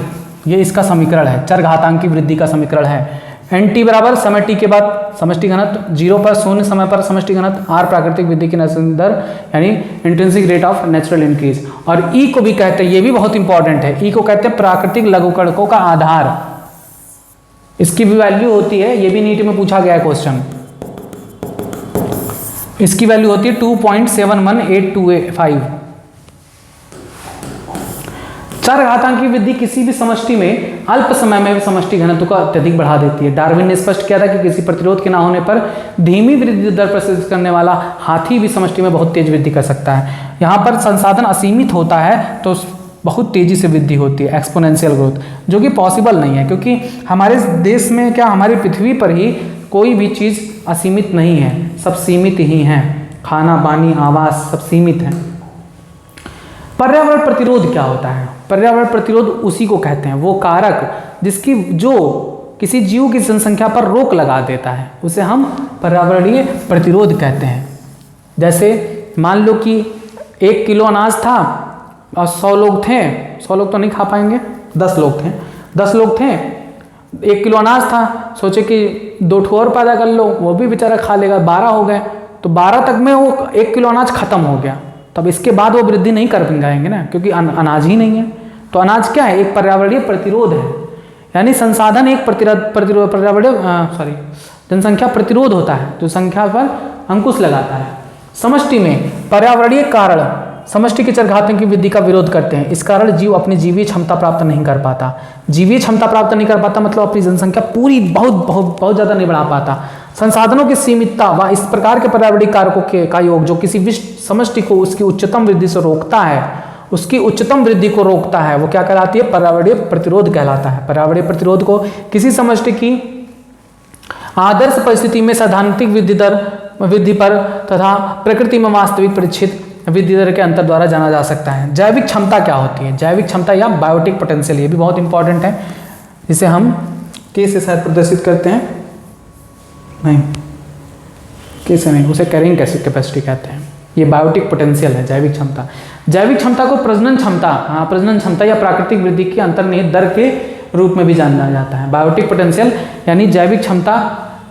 ये इसका समीकरण है, चरघातांकी वृद्धि का समीकरण है। NT बराबर समय t के बाद समष्टि घनत्व, 0 पर 0 समय पर समष्टि घनत्व, R प्राकृतिक वृद्धि की दर यानी intrinsic rate of natural increase. और E को भी कहते हैं, ये भी बहुत इंपॉर्टेंट है, E को कहते हैं प्राकृतिक लघुकणकों का आधार। इसकी भी वैल्यू होती है, ये भी नीट में पूछा गया है क्वेश्चन। इसकी वैल्यू होती है 2.71825। चरघातांकी वृद्धि किसी भी समष्टि में अल्प समय में समष्टि घनत्व को अत्यधिक बढ़ा देती है। डार्विन ने स्पष्ट किया था कि किसी प्रतिरोध के ना होने पर धीमी वृद्धि दर प्रदर्शित करने वाला हाथी भी समष्टि में बहुत तेज वृद्धि कर सकता है। यहाँ पर संसाधन असीमित होता है तो बहुत तेजी से वृद्धि होती है, एक्सपोनेंशियल ग्रोथ, जो कि पॉसिबल नहीं है, क्योंकि हमारे देश में क्या, हमारी पृथ्वी पर ही कोई भी चीज़ असीमित नहीं है, सब सीमित ही हैं। खाना, पानी, आवास सब सीमित है। पर्यावरण प्रतिरोध क्या होता है? पर्यावरण प्रतिरोध उसी को कहते हैं, वो कारक जो किसी जीव की जनसंख्या पर रोक लगा देता है, उसे हम पर्यावरणीय प्रतिरोध कहते हैं। जैसे मान लो कि 1 किलो अनाज था और 100 लोग थे, 100 लोग तो नहीं खा पाएंगे, 10 लोग थे, 10 लोग थे 1 किलो अनाज था, सोचे कि 2 ठो और पैदा कर लो, वो भी बेचारा खा लेगा, 12 हो गए, तो 12 तक में वो 1 किलो अनाज खत्म हो गया। तब इसके बाद वो वृद्धि नहीं कर पाएंगे ना, क्योंकि अनाज ही नहीं है। तो अनाज क्या है? एक पर्यावरणीय प्रतिरोध है, यानी संसाधन एक पर्यावरणीय जनसंख्या प्रतिरोध होता है, जो संख्या पर अंकुश लगाता है। समष्टि में पर्यावरणीय कारण समष्टि के चरघातों की वृद्धि का विरोध करते हैं। इस कारण जीव अपनी जीवीय क्षमता प्राप्त नहीं कर पाता। जीवीय क्षमता प्राप्त नहीं कर पाता मतलब अपनी जनसंख्या पूरी बहुत ज़्यादा नहीं बढ़ा पाता। संसाधनों की सीमितता व इस प्रकार के पर्यावरणीय कारकों का योग जो किसी विशिष्ट समष्टि को उसकी उच्चतम वृद्धि से रोकता है, उसकी उच्चतम वृद्धि को रोकता है, वो क्या कहलाती है? पर्यावरणीय प्रतिरोध कहलाता है। पर्यावरणीय प्रतिरोध को किसी समष्टि की आदर्श परिस्थिति में सैद्धांतिक वृद्धि पर तथा प्रकृति में वास्तविक परिचित वृद्धि दर के अंतर द्वारा जाना जा सकता है। जैविक क्षमता क्या होती है? जैविक क्षमता या बायोटिक पोटेंशियल, ये भी बहुत इंपॉर्टेंट है, जिसे हम के से शायद प्रदर्शित करते हैं, नहीं के से नहीं, उसे कैरिंग कैपेसिटी कहते हैं। ये बायोटिक पोटेंशियल है, जैविक क्षमता। जैविक क्षमता को प्रजनन क्षमता या प्राकृतिक वृद्धि की अंतर्निहित दर के रूप में भी जाना जाता है। बायोटिक पोटेंशियल यानी जैविक क्षमता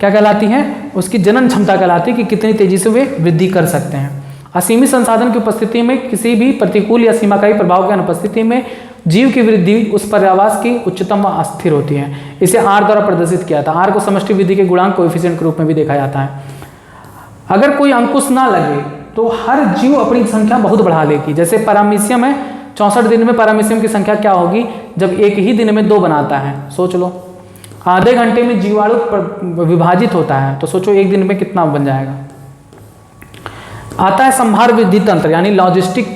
क्या कहलाती है? उसकी जनन क्षमता कहलाती है कि कितनी तेजी से वे वृद्धि कर सकते हैं। असीमित संसाधन की उपस्थिति में किसी भी प्रतिकूल या सीमाकारी प्रभाव की अनुपस्थिति में जीव की वृद्धि उस पर्यावास की उच्चतम व अस्थिर होती है। इसे आर द्वारा प्रदर्शित किया था। आर को समष्टि वृद्धि के गुणांक कोएफिशिएंट के रूप में भी देखा जाता है। अगर कोई अंकुश ना लगे तो हर जीव अपनी संख्या बहुत बढ़ा लेगी। जैसे पैरामीशियम है, 64 दिन में पैरामीशियम की संख्या क्या होगी जब एक ही दिन में 2 बनाता है? सोच लो, आधे घंटे में जीवाणु विभाजित होता है, तो सोचो एक दिन में कितना बन जाएगा। आता है संभार वृद्धि तंत्र यानी लॉजिस्टिक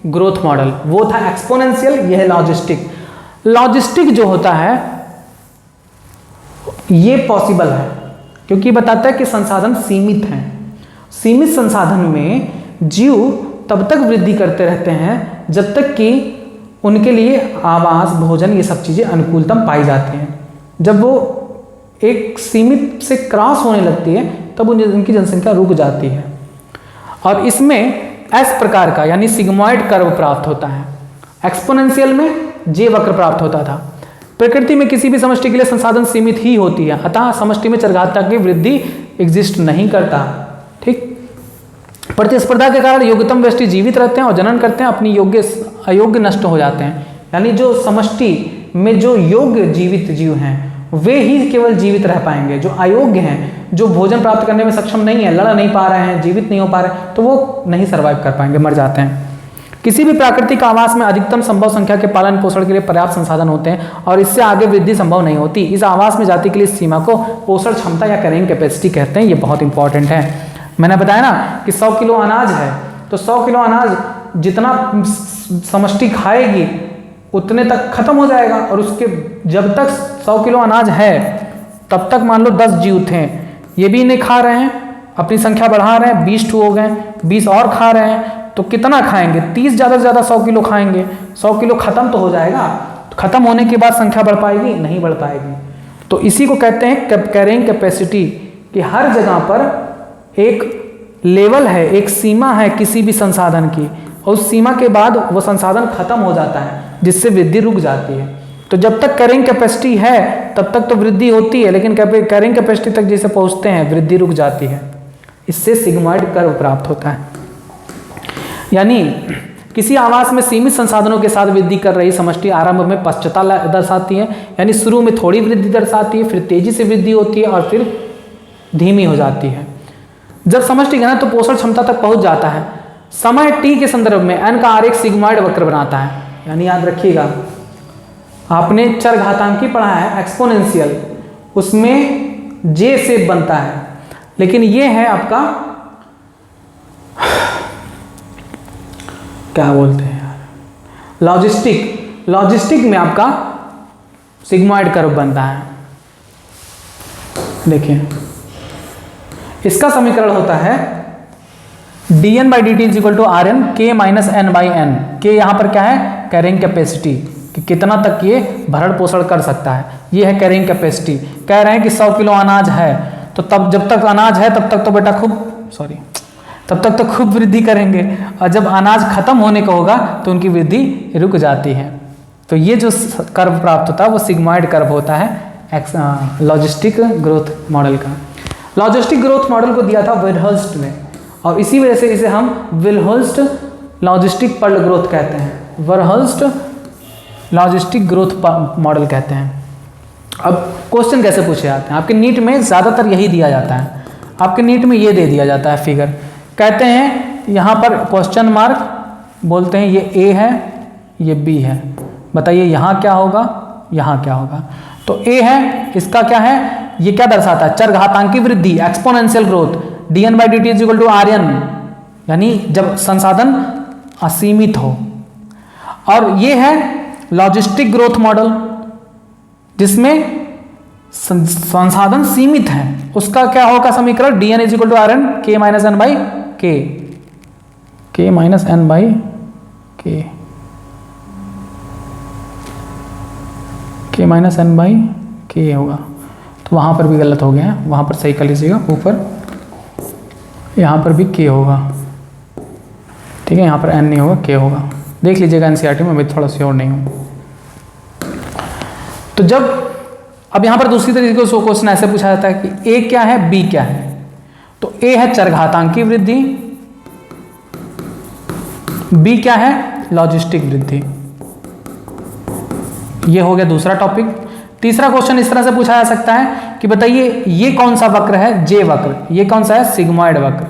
ग्रोथ मॉडल। वो था एक्सपोनेंशियल, यह है लॉजिस्टिक। लॉजिस्टिक जो होता है ये पॉसिबल है क्योंकि बताता है कि संसाधन सीमित हैं। सीमित संसाधन में जीव तब तक वृद्धि करते रहते हैं जब तक कि उनके लिए आवास, भोजन, ये सब चीज़ें अनुकूलतम पाई जाती हैं। जब वो एक सीमित से क्रॉस होने लगती है तब उनकी जनसंख्या रुक जाती है। और इसमें एस प्रकार का यानी सिग्मॉइड कर्व प्राप्त होता है। एक्सपोनेंशियल में जे वक्र प्राप्त होता था। प्रकृति में किसी भी समष्टि के लिए संसाधन सीमित ही होती है, अतः समष्टि में चरघाता की वृद्धि एग्जिस्ट नहीं करता। ठीक, प्रतिस्पर्धा के कारण योग्यतम व्यष्टि जीवित रहते हैं और जनन करते हैं, अपनी अयोग्य नष्ट हो जाते हैं। यानी जो समष्टि में जो योग्य जीवित जीव हैं वे ही केवल जीवित रह पाएंगे। जो अयोग्य हैं, जो भोजन प्राप्त करने में सक्षम नहीं है, लड़ नहीं पा रहे हैं, जीवित नहीं हो पा रहे, तो वो नहीं सर्वाइव कर पाएंगे, मर जाते हैं। किसी भी प्राकृतिक आवास में अधिकतम संभव संख्या के पालन पोषण के लिए पर्याप्त संसाधन होते हैं और इससे आगे वृद्धि संभव नहीं होती। इस आवास में जाति के लिए सीमा को पोषण क्षमता या कैरिंग कैपेसिटी कहते हैं। ये बहुत इंपॉर्टेंट है। मैंने बताया ना कि 100 किलो अनाज है तो 100 किलो अनाज जितना समष्टि खाएगी उतने तक खत्म हो जाएगा। और उसके जब तक 100 किलो अनाज है तब तक मान लो 10 जीव थे, ये भी नहीं खा रहे हैं, अपनी संख्या बढ़ा रहे हैं, 20 हो गए, 20 और खा रहे हैं, तो कितना खाएंगे? 30 ज़्यादा से ज़्यादा 100 किलो खाएंगे। 100 किलो खत्म तो हो जाएगा, तो खत्म होने के बाद संख्या बढ़ पाएगी? नहीं बढ़ पाएगी। तो इसी को कहते हैं कैरिंग कैपेसिटी, कि हर जगह पर एक लेवल है, एक सीमा है किसी भी संसाधन की, और उस सीमा के बाद वो संसाधन खत्म हो जाता है जिससे वृद्धि रुक जाती है। तो जब तक कैरिंग कैपेसिटी है तब तक तो वृद्धि होती है, लेकिन कैरिंग कैपेसिटी तक जैसे पहुंचते हैं वृद्धि रुक जाती है। इससे सिग्मॉइड कर्व प्राप्त होता है। यानी किसी आवास में सीमित संसाधनों के साथ वृद्धि कर रही समष्टि आरंभ में पश्चता दर्शाती है, यानी शुरू में थोड़ी वृद्धि दर्शाती है, फिर तेजी से वृद्धि होती है और फिर धीमी हो जाती है। जब समष्टि घनत्व तो पोषण क्षमता तक पहुंच जाता है, समय t के संदर्भ में n का आरेख सिग्मॉइड वक्र बनाता है। यानी याद रखिएगा, आपने चरघातांकी पढ़ा है एक्सपोनेंशियल, उसमें j से बनता है, लेकिन ये है आपका क्या बोलते हैं यार, लॉजिस्टिक। लॉजिस्टिक में आपका सिग्मॉइड कर्व बनता है। देखिए इसका समीकरण होता है dn/dt = Rn k - n/n। k यहाँ पर क्या है? कैरिंग कैपेसिटी, कि कितना तक ये भरण पोषण कर सकता है। ये है कैरिंग कैपेसिटी। कह रहे हैं कि 100 किलो अनाज है तो तब जब तक अनाज है तब तक तो बेटा तब तक तो खूब वृद्धि करेंगे, और जब अनाज खत्म होने का होगा तो उनकी वृद्धि रुक जाती है। तो ये जो कर्व प्राप्त होता है वो सिग्मॉइड कर्व होता है, लॉजिस्टिक ग्रोथ मॉडल का। लॉजिस्टिक ग्रोथ मॉडल को दिया था विलहर्स्ट ने, और इसी वजह से इसे हम विलहर्स्ट लॉजिस्टिक पर्ल ग्रोथ कहते हैं, विलहर्स्ट लॉजिस्टिक ग्रोथ मॉडल कहते हैं। अब क्वेश्चन कैसे पूछे जाते हैं, आपके नीट में ज़्यादातर यही दिया जाता है, आपके नीट में ये दे दिया जाता है फिगर, कहते हैं यहाँ पर क्वेश्चन मार्क, बोलते हैं ये ए है ये बी है, बताइए यहाँ क्या होगा यहाँ क्या होगा। तो ए है, इसका क्या है, ये क्या दर्शाता है, चरघातांकी वृद्धि, exponential growth, dn by dt is equal to RN, यानी जब संसाधन असीमित हो। और ये है लॉजिस्टिक ग्रोथ मॉडल जिसमें संसाधन सीमित है, उसका क्या होगा समीकरण, dn is equal to RN k minus N by K, k minus N by K, k minus N by K होगा। तो वहाँ पर भी गलत हो गया है, वहाँ पर सही कर लीजिएगा, ऊपर यहाँ पर भी k होगा, ठीक है, यहाँ पर n नहीं होगा k होगा, देख लीजिएगा एनसीईआरटी में, मैं थोड़ा श्योर नहीं हूँ। तो जब अब यहाँ पर दूसरी तरीके से क्वेश्चन ऐसे पूछा जाता है कि a क्या है b क्या है, तो a है चरघातांकी वृद्धि, b क्या है लॉजिस्टिक वृद्धि। ये हो गया दूसरा टॉपिक। तीसरा क्वेश्चन इस तरह से पूछा जा सकता है कि बताइए ये कौन सा वक्र है, जे वक्र, ये कौन सा है, सिग्मॉइड वक्र।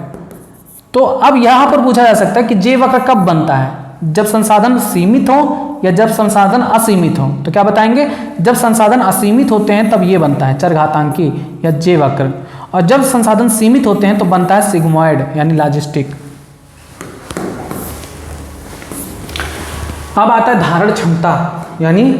तो अब यहां पर पूछा जा सकता है कि जे वक्र कब बनता है, जब संसाधन सीमित हो या जब संसाधन असीमित हो। तो क्या बताएंगे, जब संसाधन असीमित होते हैं तब ये बनता है चरघातांकी या जे वक्र, और जब संसाधन सीमित होते हैं तो बनता है सिग्मॉइड यानी लॉजिस्टिक। अब आता है धारण क्षमता यानी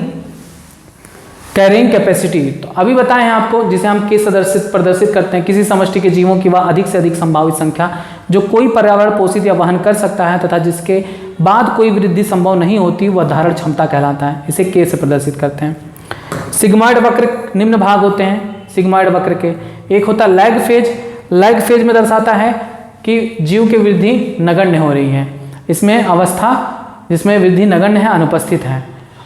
कैरिंग कैपेसिटी। तो अभी बताएं हैं आपको, जिसे हम केस प्रदर्शित करते हैं, किसी समष्टि के जीवों की वह अधिक से अधिक संभावित संख्या जो कोई पर्यावरण पोषित या वहन कर सकता है तथा जिसके बाद कोई वृद्धि संभव नहीं होती, वह धारण क्षमता कहलाता है। इसे केस से प्रदर्शित करते हैं। सिग्मॉइड वक्र निम्न भाग होते हैं सिग्मॉइड वक्र के, एक होता है लैग फेज। लैग फेज में दर्शाता है कि जीव की वृद्धि नगण्य हो रही है, इसमें अवस्था जिसमें वृद्धि नगण्य है अनुपस्थित है,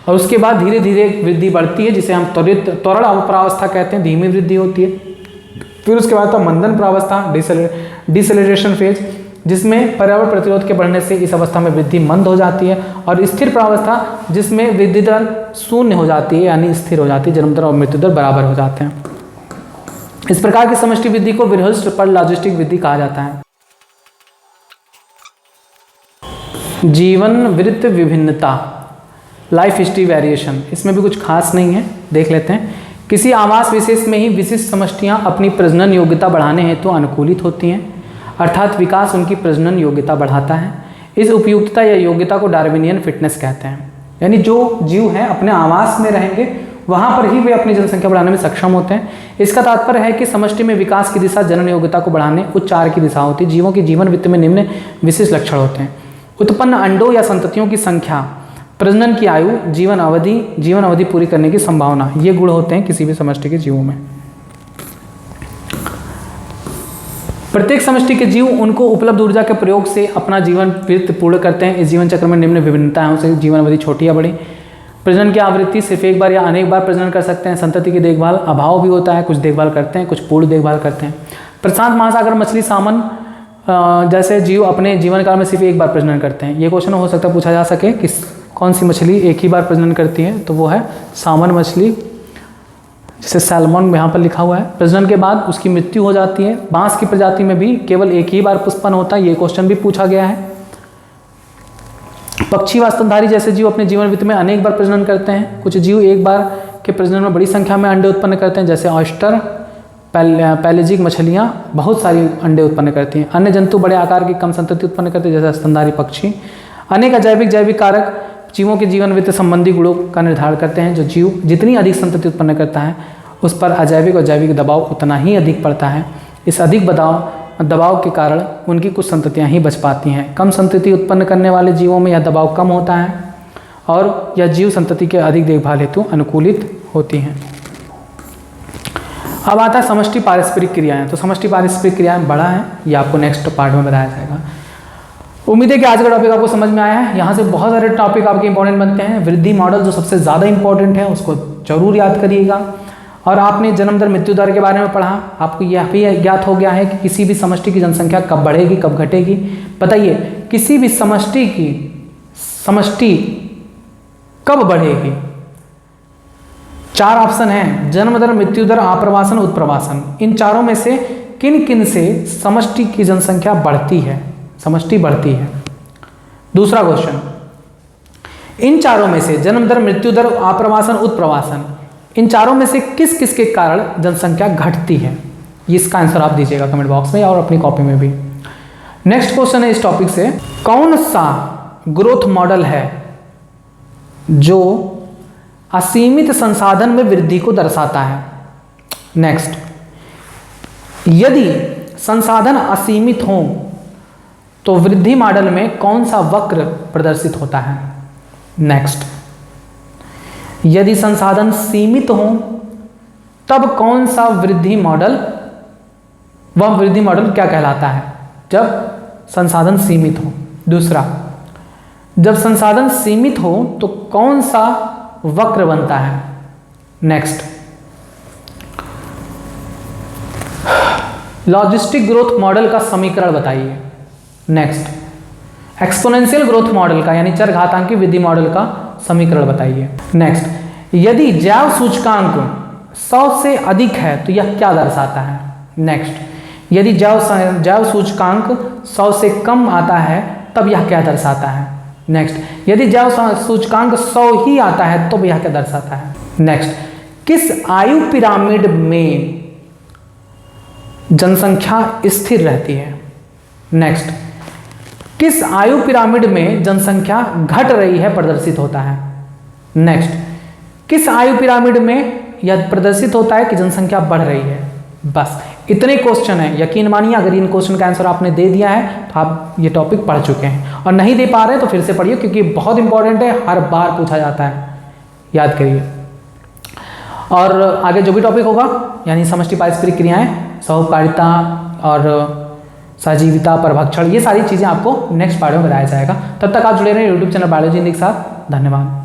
और उसके बाद धीरे धीरे वृद्धि बढ़ती है जिसे हम त्वरण प्रावस्था कहते हैं, धीमी वृद्धि होती है। फिर उसके बाद तो मंदन प्रावस्था, डिसेलरेशन फेज, जिसमें पर्यावरण प्रतिरोध के बढ़ने से इस अवस्था में वृद्धि मंद हो जाती है, और स्थिर प्रावस्था जिसमें वृद्धि दर शून्य हो जाती है यानी स्थिर हो जाती है, जन्म दर और मृत्यु दर बराबर हो जाते हैं। इस प्रकार की समष्टि वृद्धि को विलहर्स्ट पर्ल लॉजिस्टिक वृद्धि कहा जाता है। जीवन वृत्त विभिन्नता, लाइफ हिस्ट्री वेरिएशन, इसमें भी कुछ खास नहीं है, देख लेते हैं। किसी आवास विशेष में ही विशिष्ट समष्टियां अपनी प्रजनन योग्यता बढ़ाने हेतु अनुकूलित होती हैं, अर्थात विकास उनकी प्रजनन योग्यता बढ़ाता है। इस उपयुक्तता या योग्यता को डार्विनियन फिटनेस कहते हैं, यानी जो जीव हैं अपने आवास में रहेंगे वहाँ पर ही वे अपनी जनसंख्या बढ़ाने में सक्षम होते हैं। इसका तात्पर्य है कि समष्टि में विकास की दिशा जनन योग्यता को बढ़ाने उच्च आय की दिशा होती है। जीवों के जीवन वृत्त में निम्न विशिष्ट लक्षण होते हैं: उत्पन्न अंडों या संततियों की संख्या, प्रजनन की आयु, जीवन अवधि पूरी करने की संभावना, ये गुण होते हैं किसी भी समष्टि के जीवों में। प्रत्येक समष्टि के जीव उनको उपलब्ध ऊर्जा के प्रयोग से अपना जीवन वृत्त पूर्ण करते हैं। इस जीवन चक्र में निम्न विभिन्नता है, उसे जीवन अवधि छोटी या बड़ी। प्रजनन की आवृत्ति सिर्फ एक बार या अनेक बार प्रजनन कर सकते हैं। संतति की देखभाल अभाव भी होता है, कुछ देखभाल करते हैं, कुछ पूर्ण देखभाल करते हैं। प्रशांत महासागर मछली, सामन जैसे जीव अपने जीवन काल में सिर्फ एक बार प्रजनन करते हैं। ये क्वेश्चन हो सकता है पूछा जा सके कि कौन सी मछली एक ही बार प्रजनन करती है, तो वो है सामन मछली, जिसे सैल्मन यहाँ पर लिखा हुआ है। प्रजनन के बाद उसकी मृत्यु हो जाती है। बांस की प्रजाति में भी केवल एक ही बार पुष्पन होता है, ये क्वेश्चन भी पूछा गया है। पक्षी व स्तनधारी जैसे जीव अपने जीवन वृत्त में अनेक बार प्रजनन करते हैं। कुछ जीव एक बार के प्रजनन में बड़ी संख्या में अंडे उत्पन्न करते हैं, जैसे ऑयस्टर, पैलेजिक मछलियाँ बहुत सारी अंडे उत्पन्न करती हैं। अन्य जंतु बड़े आकार की कम संतति उत्पन्न करते हैं, जैसे स्तनधारी पक्षी। अनेक अजैविक जैविक कारक जीवों के जीवन वृत्त संबंधी गुणों का निर्धारण करते हैं। जो जीव जितनी अधिक संतति उत्पन्न करता है उस पर अजैविक और जैविक दबाव उतना ही अधिक पड़ता है। इस अधिक दबाव के कारण उनकी कुछ संततियां ही बच पाती हैं। कम संतति उत्पन्न करने वाले जीवों में यह दबाव कम होता है और यह जीव संतति के अधिक देखभाल हेतु अनुकूलित होती हैं। अब आता है समष्टि पारस्परिक क्रियाएं। तो समष्टि पारस्परिक क्रियाएं बड़ा है, ये आपको नेक्स्ट पार्ट में बताया जाएगा। उम्मीद है कि आज का टॉपिक आपको समझ में आया है। यहाँ से बहुत सारे टॉपिक आपके इंपॉर्टेंट बनते हैं। वृद्धि मॉडल जो सबसे ज़्यादा इंपॉर्टेंट है उसको जरूर याद करिएगा। और आपने जन्म दर मृत्यु दर के बारे में पढ़ा। आपको यह भी ज्ञात हो गया है कि किसी भी समष्टि की जनसंख्या कब बढ़ेगी कब घटेगी। बताइए किसी भी समष्टि की समष्टि कब बढ़ेगी? 4 ऑप्शन हैं, जन्म दर, मृत्यु दर, आप्रवासन, उत्प्रवासन। इन चारों में से किन किन से समष्टि की जनसंख्या बढ़ती है? समष्टि बढ़ती है। दूसरा क्वेश्चन, इन चारों में से जन्म दर, मृत्यु दर, आप्रवासन, उत्प्रवासन, इन चारों में से किस किस के कारण जनसंख्या घटती है? इसका आंसर आप दीजिएगा कमेंट बॉक्स में और अपनी कॉपी में भी। नेक्स्ट क्वेश्चन है इस टॉपिक से, कौन सा ग्रोथ मॉडल है जो असीमित संसाधन में वृद्धि को दर्शाता है? नेक्स्ट, यदि संसाधन असीमित हो तो वृद्धि मॉडल में कौन सा वक्र प्रदर्शित होता है? नेक्स्ट, यदि संसाधन सीमित हो तब कौन सा वृद्धि मॉडल, वह वृद्धि मॉडल क्या कहलाता है? जब संसाधन सीमित हो। दूसरा, जब संसाधन सीमित हो तो कौन सा वक्र बनता है? नेक्स्ट, लॉजिस्टिक ग्रोथ मॉडल का समीकरण बताइए। नेक्स्ट, एक्सपोनेंशियल ग्रोथ मॉडल का यानी चरघातांकी वृद्धि मॉडल का समीकरण बताइए। नेक्स्ट, यदि जैव सूचकांक 100 से अधिक है तो यह क्या दर्शाता है? नेक्स्ट, यदि जैव सूचकांक 100 से कम आता है तब यह क्या दर्शाता है? नेक्स्ट, यदि जैव सूचकांक 100 ही आता है तो यह क्या दर्शाता है? नेक्स्ट, किस आयु पिरामिड में जनसंख्या स्थिर रहती है? नेक्स्ट, किस आयु पिरामिड में जनसंख्या घट रही है प्रदर्शित होता है? नेक्स्ट, किस आयु पिरामिड में यह प्रदर्शित होता है कि जनसंख्या बढ़ रही है? बस इतने क्वेश्चन हैं। यकीन मानिए अगर इन क्वेश्चन का आंसर आपने दे दिया है तो आप ये टॉपिक पढ़ चुके हैं, और नहीं दे पा रहे तो फिर से पढ़िए क्योंकि बहुत इंपॉर्टेंट है, हर बार पूछा जाता है, याद करिए। और आगे जो भी टॉपिक होगा यानी समष्टि पारस्परिक क्रियाएं, सहोपकारिता और सजीविता, परभक्षण, ये सारी चीज़ें आपको नेक्स्ट पार्ट में बताया जाएगा। तब तक आप जुड़े रहे यूट्यूब चैनल बायोलॉजी के साथ। धन्यवाद।